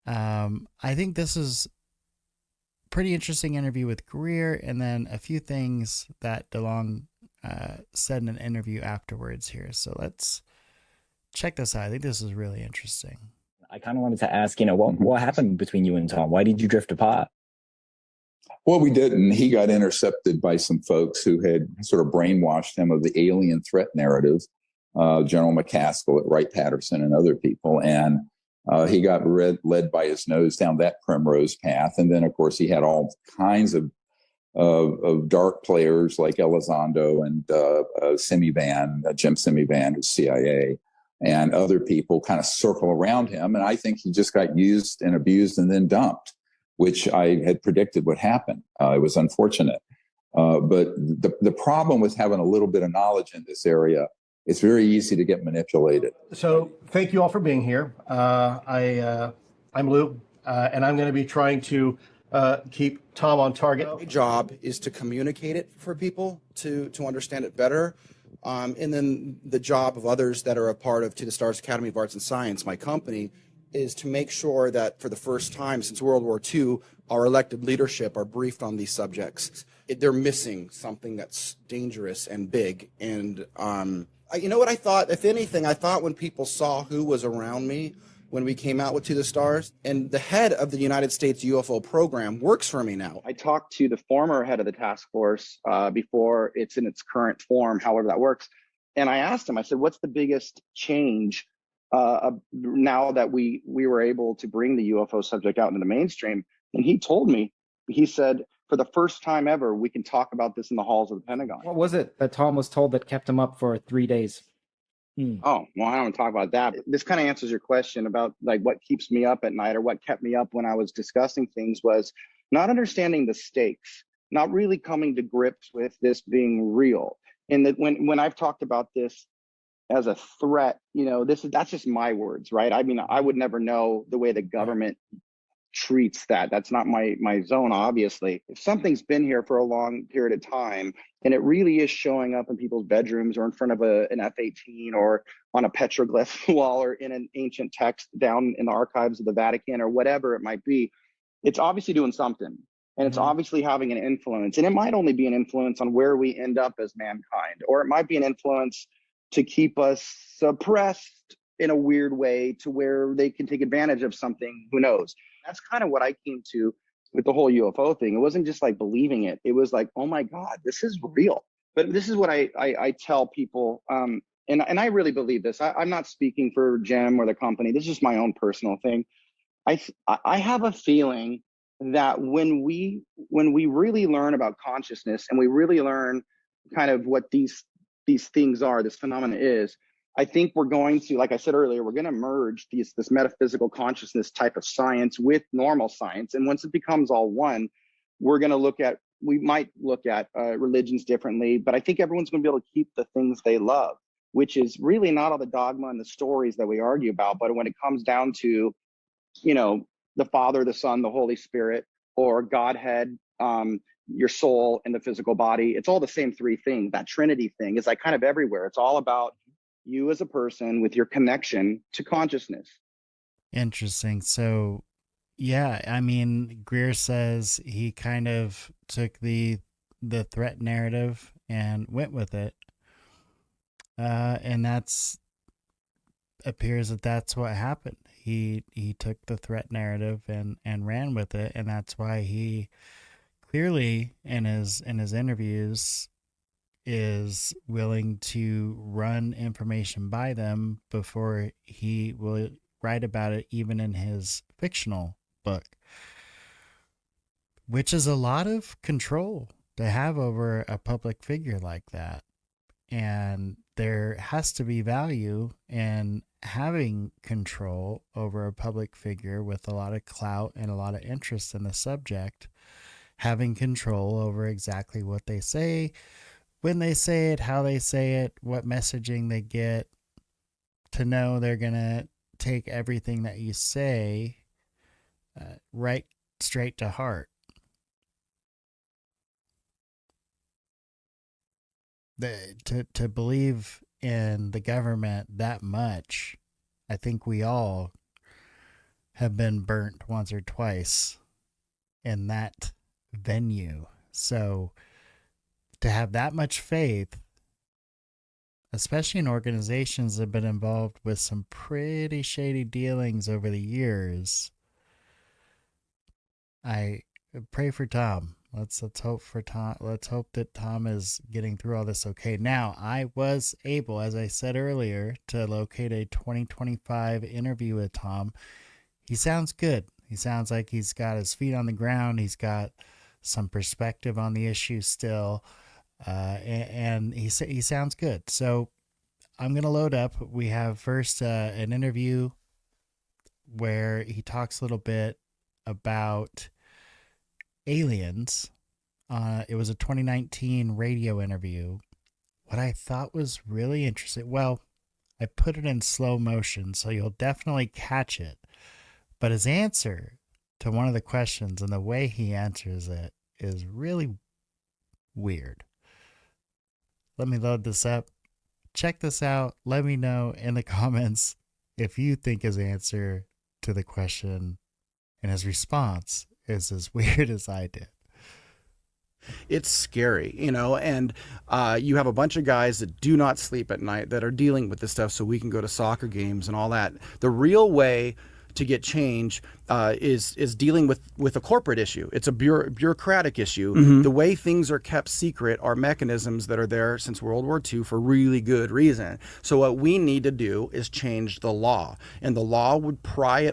[SPEAKER 5] I think this is pretty interesting interview with Greer, and then a few things that DeLonge said in an interview afterwards here. So let's check this out. I think this is really interesting.
[SPEAKER 23] I kind of wanted to ask, what happened between you and Tom? Why did you drift apart?
[SPEAKER 24] Well, we didn't. He got intercepted by some folks who had sort of brainwashed him of the alien threat narrative, General McCaskill at Wright-Patterson and other people. And he got led by his nose down that primrose path. And then, of course, he had all kinds of dark players like Elizondo and Semivan, Jim Semivan, who's CIA, and other people kind of circle around him. And I think he just got used and abused and then dumped, which I had predicted would happen. It was unfortunate. But the problem with having a little bit of knowledge in this area, it's very easy to get manipulated.
[SPEAKER 25] So thank you all for being here. I'm Lue, and I'm going to be trying to keep Tom on target.
[SPEAKER 2] My job is to communicate it for people to understand it better. And then the job of others that are a part of To the Stars Academy of Arts and Science, my company, is to make sure that for the first time since World War II, our elected leadership are briefed on these subjects. They're missing something that's dangerous and big. And you know what I thought? If anything, I thought when people saw who was around me when we came out with To the Stars, and the head of the United States UFO program works for me now.
[SPEAKER 26] I talked to the former head of the task force before it's in its current form, however that works. And I asked him, I said, what's the biggest change now that we were able to bring the UFO subject out into the mainstream? And he told me, he said, for the first time ever, we can talk about this in the halls of the Pentagon.
[SPEAKER 27] What was it that Tom was told that kept him up for 3 days?
[SPEAKER 26] Oh, well, I don't want to talk about that. This kind of answers your question about like what keeps me up at night or what kept me up when I was discussing things was not understanding the stakes, not really coming to grips with this being real. And that when I've talked about this as a threat, that's just my words, right? I mean, I would never know the way the government treats that. That's not my zone, obviously. If something's been here for a long period of time and it really is showing up in people's bedrooms or in front of an F-18 or on a petroglyph wall or in an ancient text down in the archives of the Vatican or whatever it might be, it's obviously doing something. And it's obviously having an influence. And it might only be an influence on where we end up as mankind, or it might be an influence to keep us suppressed in a weird way to where they can take advantage of something, who knows. That's kind of what I came to with the whole UFO thing. It wasn't just like believing it. It was like, oh my God, this is real. But this is what I tell people, and I really believe this. I'm not speaking for Jim or the company. This is just my own personal thing. I have a feeling that when we really learn about consciousness and we really learn kind of what these things are, this phenomena is, I think we're going to, like I said earlier, we're going to merge this metaphysical consciousness type of science with normal science. And once it becomes all one, we might look at religions differently, but I think everyone's going to be able to keep the things they love, which is really not all the dogma and the stories that we argue about. But when it comes down to, the Father, the Son, the Holy Spirit, or Godhead, your soul and the physical body, it's all the same three things. That Trinity thing is like kind of everywhere. It's all about you as a person with your connection to consciousness.
[SPEAKER 5] Interesting. So, yeah, I mean, Greer says he kind of took the threat narrative and went with it. And appears that's what happened. He took the threat narrative and ran with it, and that's why he clearly in his interviews is willing to run information by them before he will write about it, even in his fictional book, which is a lot of control to have over a public figure like that. And there has to be value in having control over a public figure with a lot of clout and a lot of interest in the subject, having control over exactly what they say, when they say it, how they say it, what messaging they get, to know they're going to take everything that you say right straight to heart. To believe in the government that much, I think we all have been burnt once or twice in that venue. So to have that much faith, especially in organizations that have been involved with some pretty shady dealings over the years, I pray for Tom. Let's hope for Tom. Let's hope that Tom is getting through all this okay. Now, I was able, as I said earlier, to locate a 2025 interview with Tom. He sounds good. He sounds like he's got his feet on the ground. He's got some perspective on the issue still, and he sounds good. So I'm going to load up. We have first an interview where he talks a little bit about aliens. It was a 2019 radio interview. What I thought was really interesting, well, I put it in slow motion, so you'll definitely catch it. But his answer to one of the questions and the way he answers it is really weird. Let me load this up. Check this out. Let me know in the comments if you think his answer to the question and his response is as weird as I did.
[SPEAKER 2] It's scary, and you have a bunch of guys that do not sleep at night that are dealing with this stuff so we can go to soccer games and all that. The real way to get change is dealing with a corporate issue. It's a bureaucratic issue.
[SPEAKER 3] Mm-hmm.
[SPEAKER 2] The way things are kept secret are mechanisms that are there since World War II for really good reason. So what we need to do is change the law, and the law would pry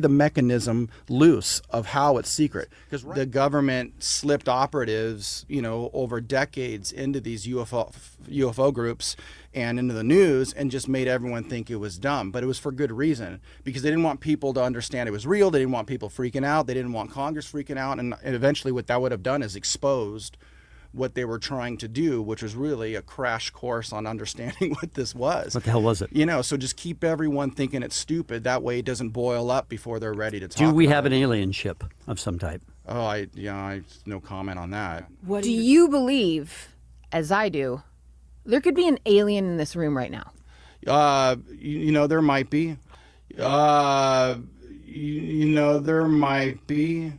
[SPEAKER 2] the mechanism loose of how it's secret, because the government slipped operatives over decades into these UFO groups and into the news and just made everyone think it was dumb. But it was for good reason, because they didn't want people to understand it was real. They didn't want people freaking out. They didn't want Congress freaking out. And eventually what that would have done is exposed what they were trying to do, which was really a crash course on understanding what this was.
[SPEAKER 3] What the hell was it?
[SPEAKER 2] So just keep everyone thinking it's stupid. That way it doesn't boil up before they're ready to talk.
[SPEAKER 3] Do we have an alien ship of some type?
[SPEAKER 2] Oh, I no comment on that.
[SPEAKER 7] What do you believe, as I do, there could be an alien in this room right now?
[SPEAKER 2] There might be. There might be.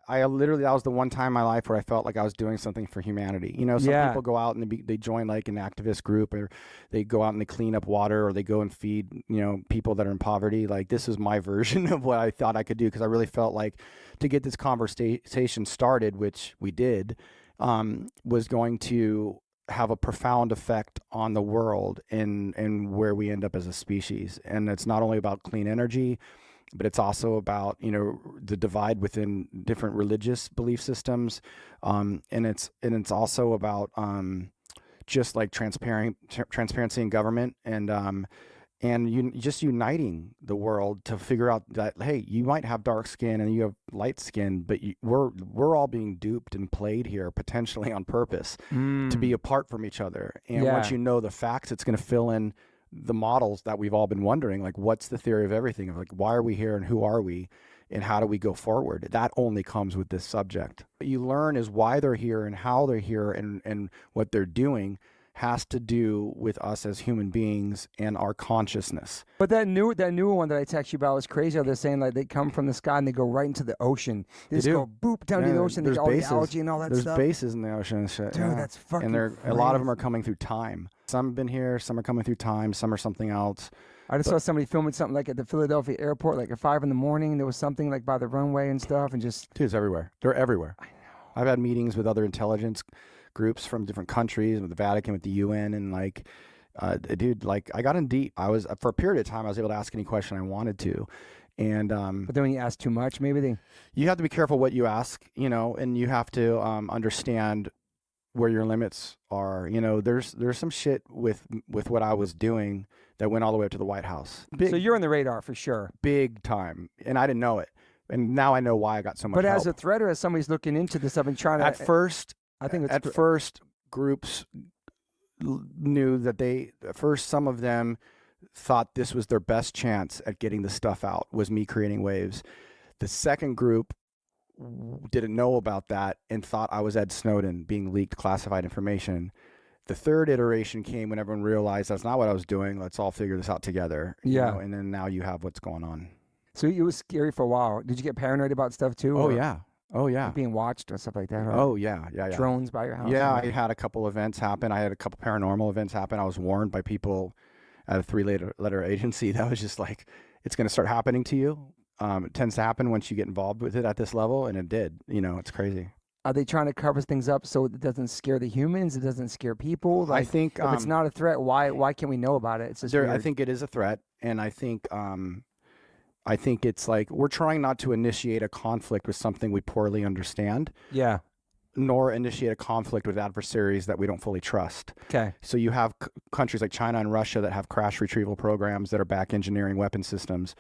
[SPEAKER 4] I literally, that was the one time in my life where I felt like I was doing something for humanity. You know, some
[SPEAKER 1] Yeah.
[SPEAKER 4] people go out and they join like an activist group, or they go out and they clean up water, or they go and feed, you know, people that are in poverty. Like, this is my version of what I thought I could do, because I really felt like to get this conversation started, which we did, was going to have a profound effect on the world and where we end up as a species. And it's not only about clean energy, but it's also about, you know, the divide within different religious belief systems, and it's also about just like transparency in government, and just uniting the world to figure out that, hey, you might have dark skin and you have light skin, but we're all being duped and played here, potentially on purpose, to be apart from each other. And once you know the facts, it's going to fill in the models that we've all been wondering, like, what's the theory of everything? Of like, why are we here and who are we and how do we go forward? That only comes with this subject. What you learn is why they're here and how they're here, and what they're doing has to do with us as human beings and our consciousness.
[SPEAKER 1] But that newer one that I text you about was crazy. How they're saying like they come from the sky and they go right into the ocean. They just go boop down to the ocean. They get all the algae and all that stuff.
[SPEAKER 4] There's bases in the ocean and shit.
[SPEAKER 1] Dude, that's fucking
[SPEAKER 4] And a lot of them are coming through time. Some have been here, some are coming through time, some are something else.
[SPEAKER 1] I just saw somebody filming something like at the Philadelphia airport, like at 5 a.m. There was something like by the runway and stuff, and just
[SPEAKER 4] dude, it's everywhere. They're everywhere. I know. I've had meetings with other intelligence groups from different countries, with the Vatican, with the UN, and like, dude, like, I got in deep. I was, for a period of time, I was able to ask any question I wanted to, and
[SPEAKER 1] but then when you ask too much, maybe
[SPEAKER 4] you have to be careful what you ask, you know, and you have to understand where your limits are. You know, there's some shit with what I was doing that went all the way up to the White House.
[SPEAKER 1] So you're on the radar for sure,
[SPEAKER 4] big time, and I didn't know it, and now I know why I got so much.
[SPEAKER 1] But
[SPEAKER 4] help.
[SPEAKER 1] as a threat, or as somebody's looking into this, I've been trying to.
[SPEAKER 4] At first,
[SPEAKER 1] I think it's
[SPEAKER 4] at first groups knew that some of them thought this was their best chance at getting the stuff out, was me creating waves. The second group didn't know about that and thought I was Ed Snowden being leaked classified information. The third iteration came when everyone realized that's not what I was doing. Let's all figure this out together. You know, and then now you have what's going on.
[SPEAKER 1] So it was scary for a while. Did you get paranoid about stuff too?
[SPEAKER 4] Oh,
[SPEAKER 1] or
[SPEAKER 4] yeah. Oh, yeah.
[SPEAKER 1] Being watched or stuff like that? Or
[SPEAKER 4] oh, yeah.
[SPEAKER 1] Drones by your house?
[SPEAKER 4] Yeah, I had a couple events happen. I had a couple paranormal events happen. I was warned by people at a 3-letter agency that was just like, it's going to start happening to you. It tends to happen once you get involved with it at this level, and it did. You know, it's crazy.
[SPEAKER 1] Are they trying to cover things up so it doesn't scare the humans? It doesn't scare people? Like,
[SPEAKER 4] I think
[SPEAKER 1] if it's not a threat, why can't we know about it? It's just
[SPEAKER 4] I think it is a threat, and I think it's like we're trying not to initiate a conflict with something we poorly understand.
[SPEAKER 1] Yeah.
[SPEAKER 4] Nor initiate a conflict with adversaries that we don't fully trust.
[SPEAKER 1] Okay.
[SPEAKER 4] So you have countries like China and Russia that have crash-retrieval programs that are back engineering weapon systems.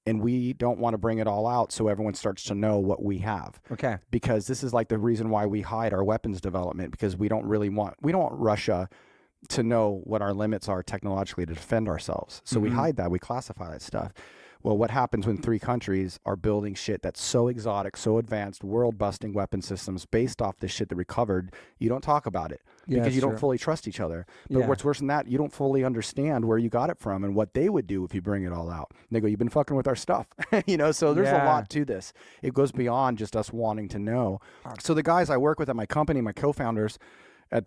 [SPEAKER 4] And we don't want to bring it all out so everyone starts to know what we have.
[SPEAKER 1] Okay.
[SPEAKER 4] Because this is like the reason why we hide our weapons development, because we don't want Russia to know what our limits are technologically to defend ourselves. So we hide that, we classify that stuff. Well, what happens when 3 countries are building shit that's so exotic, so advanced, world-busting weapon systems based off this shit that recovered? You don't talk about it because you don't fully trust each other. But what's worse than that, you don't fully understand where you got it from and what they would do if you bring it all out. And they go, you've been fucking with our stuff. You know, so there's a lot to this. It goes beyond just us wanting to know. So the guys I work with at my company, my co-founders at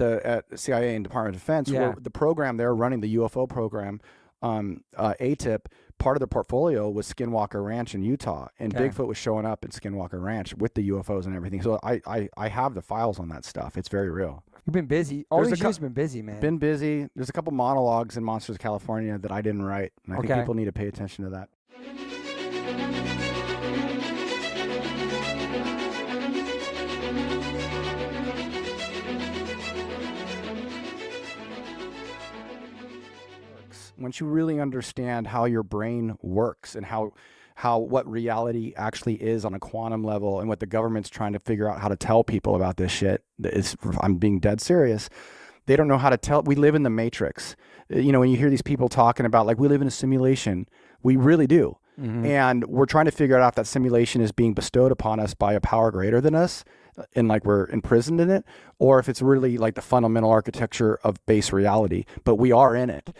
[SPEAKER 4] CIA and Department of Defense, the program they're running, the UFO program, ATIP, part of their portfolio was Skinwalker Ranch in Utah, and Bigfoot was showing up at Skinwalker Ranch with the UFOs and everything. So I have the files on that stuff. It's very real.
[SPEAKER 1] You've been busy. All these years, been busy, man.
[SPEAKER 4] Been busy. There's a couple monologues in Monsters of California that I didn't write, and I think people need to pay attention to that. Once you really understand how your brain works and how what reality actually is on a quantum level, and what the government's trying to figure out how to tell people about this shit, I'm being dead serious. They don't know how to tell. We live in the Matrix. You know, when you hear these people talking about like we live in a simulation, we really do. And we're trying to figure out if that simulation is being bestowed upon us by a power greater than us, and like we're imprisoned in it, or if it's really like the fundamental architecture of base reality, but we are in it.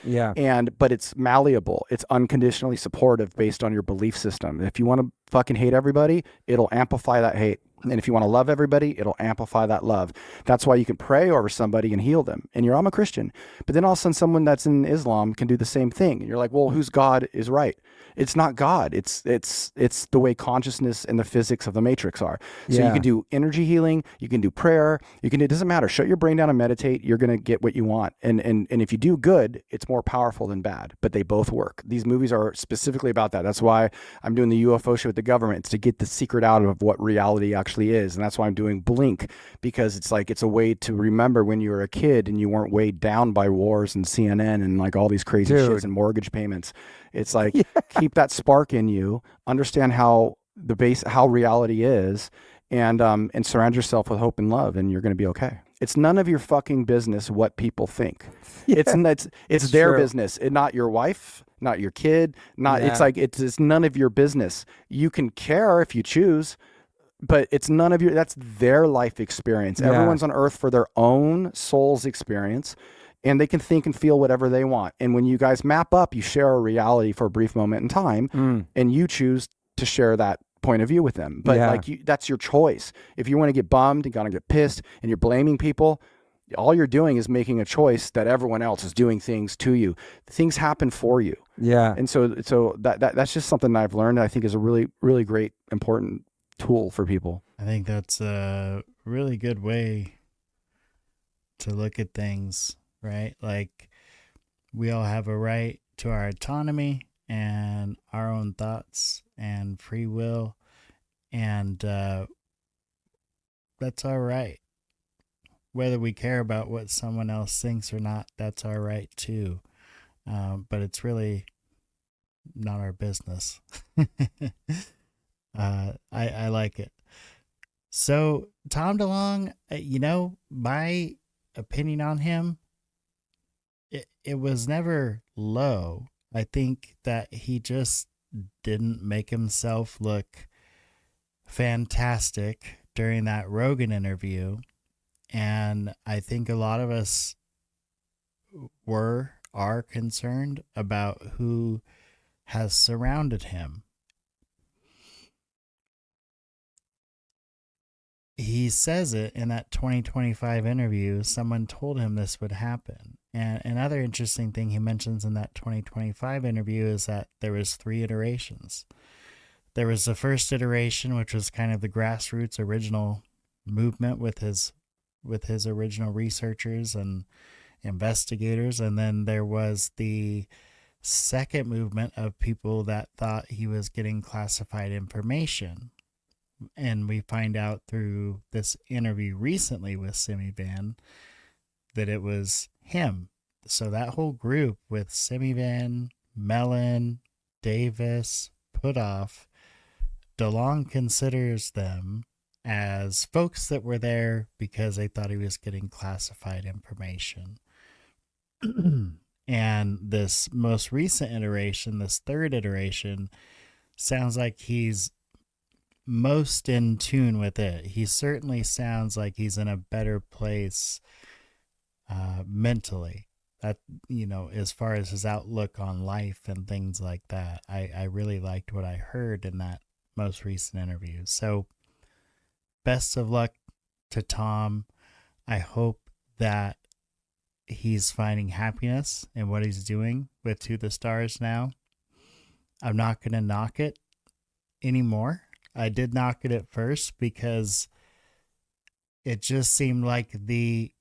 [SPEAKER 4] But it's malleable. It's unconditionally supportive based on your belief system. If you want to fucking hate everybody, it'll amplify that hate. And if you want to love everybody, it'll amplify that love. That's why you can pray over somebody and heal them. And I'm a Christian. But then all of a sudden someone that's in Islam can do the same thing. And you're like, well, whose God is right? It's not God. It's the way consciousness and the physics of the matrix are. So you can do energy healing, you can do prayer, it doesn't matter. Shut your brain down and meditate. You're going to get what you want. And if you do good, it's more powerful than bad, but they both work. These movies are specifically about that. That's why I'm doing the UFO show with the government. It's to get the secret out of what reality actually is. And that's why I'm doing Blink, because it's a way to remember when you were a kid and you weren't weighed down by wars and CNN and like all these crazy shits and mortgage payments. It's like, keep that spark in you, understand how reality is, and surround yourself with hope and love, and you're going to be okay. It's none of your fucking business what people think. It's their business, not your wife, not your kid, it's none of your business. You can care if you choose, but it's none of that's their life experience. Everyone's on earth for their own soul's experience. And they can think and feel whatever they want. And when you guys map up, you share a reality for a brief moment in time, and you choose to share that point of view with them. But that's your choice. If you want to get bummed and gonna get pissed and you're blaming people, all you're doing is making a choice that everyone else is doing things to you. Things happen for you. Yeah. And so that's just something that I've learned that I think is a really, really great, important tool for people.
[SPEAKER 5] I think that's a really good way to look at things. Right? Like, we all have a right to our autonomy and our own thoughts and free will. And that's our right. Whether we care about what someone else thinks or not, that's our right too. But it's really not our business. I like it. So, Tom DeLonge, my opinion on him, it was never low. I think that he just didn't make himself look fantastic during that Rogan interview. And I think a lot of us are concerned about who has surrounded him. He says it in that 2025 interview. Someone told him this would happen. And another interesting thing he mentions in that 2025 interview is that there was 3 iterations. There was the first iteration, which was kind of the grassroots original movement with his original researchers and investigators. And then there was the second movement of people that thought he was getting classified information. And we find out through this interview recently with Semivan that it was him. So that whole group with Semivan, Mellon, Davis, Puthoff, DeLonge considers them as folks that were there because they thought he was getting classified information. And this most recent iteration, this third iteration, sounds like he's most in tune with it. He certainly sounds like he's in a better place mentally, that, as far as his outlook on life and things like that. I really liked what I heard in that most recent interview. So best of luck to Tom. I hope that he's finding happiness in what he's doing with To the Stars now. I'm not going to knock it anymore. I did knock it at first because it just seemed like the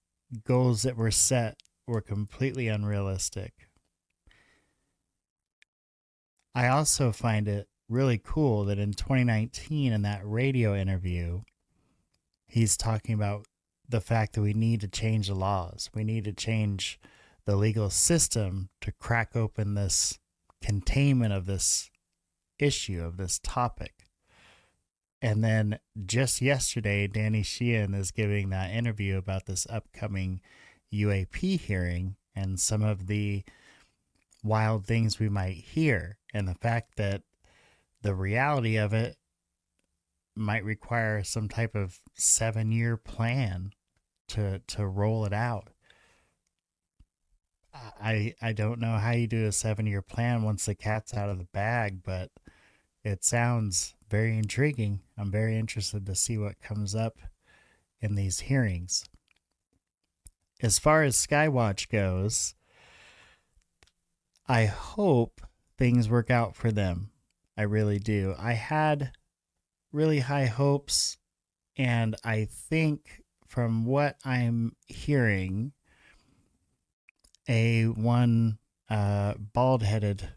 [SPEAKER 5] goals that were set were completely unrealistic. I also find it really cool that in 2019, in that radio interview, he's talking about the fact that we need to change the laws. We need to change the legal system to crack open this containment of this issue, of this topic. And then just yesterday, Danny Sheehan is giving that interview about this upcoming UAP hearing and some of the wild things we might hear, and the fact that the reality of it might require some type of 7-year plan to roll it out. I don't know how you do a 7-year plan once the cat's out of the bag, but it sounds very intriguing. I'm very interested to see what comes up in these hearings. As far as Skywatch goes, I hope things work out for them. I really do. I had really high hopes, and I think from what I'm hearing, one bald-headed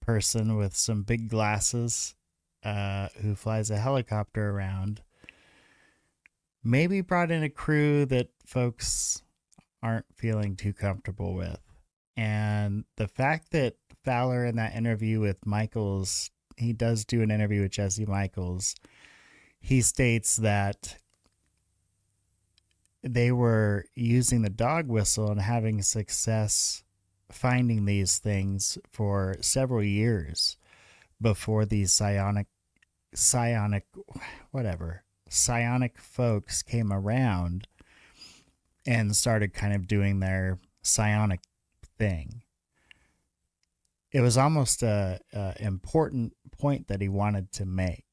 [SPEAKER 5] person with some big glasses who flies a helicopter around maybe brought in a crew that folks aren't feeling too comfortable with. And the fact that Fowler in that interview with Michaels, he does do an interview with Jesse Michaels, he states that they were using the dog whistle and having success finding these things for several years before these psionic folks came around and started kind of doing their psionic thing. It was almost a important point that he wanted to make.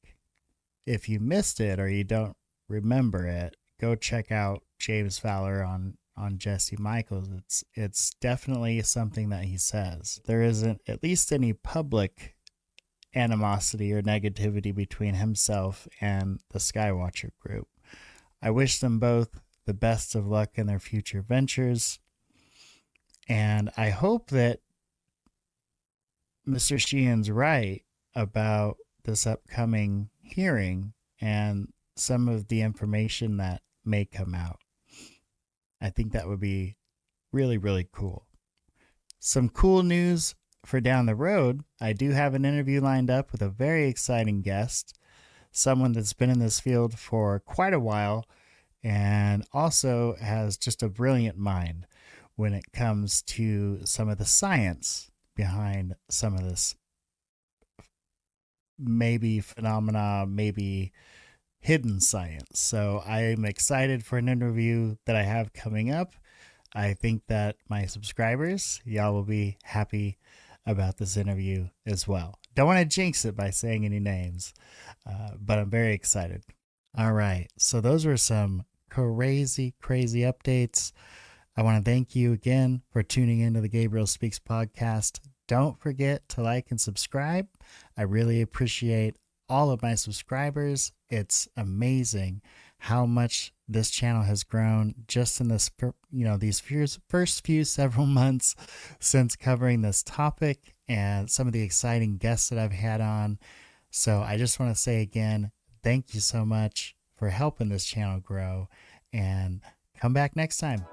[SPEAKER 5] If you missed it or you don't remember it, go check out James Fowler on Jesse Michaels. It's definitely something that he says. There isn't at least any public animosity or negativity between himself and the Skywatcher group. I wish them both the best of luck in their future ventures, and I hope that Mr. Sheehan's right about this upcoming hearing and some of the information that may come out. I think that would be really, really cool. Some cool news for down the road. I do have an interview lined up with a very exciting guest, someone that's been in this field for quite a while and also has just a brilliant mind when it comes to some of the science behind some of this maybe phenomena, maybe hidden science. So I'm excited for an interview that I have coming up. I think that my subscribers, y'all will be happy about this interview as well. Don't want to jinx it by saying any names, but I'm very excited. All right, so those were some crazy updates. I want to thank you again for tuning into the Gabriel Speaks podcast. Don't forget to like and subscribe. I really appreciate all of my subscribers. It's amazing how much this channel has grown just in this, these first few several months since covering this topic and some of the exciting guests that I've had on. So I just want to say again, thank you so much for helping this channel grow, and come back next time.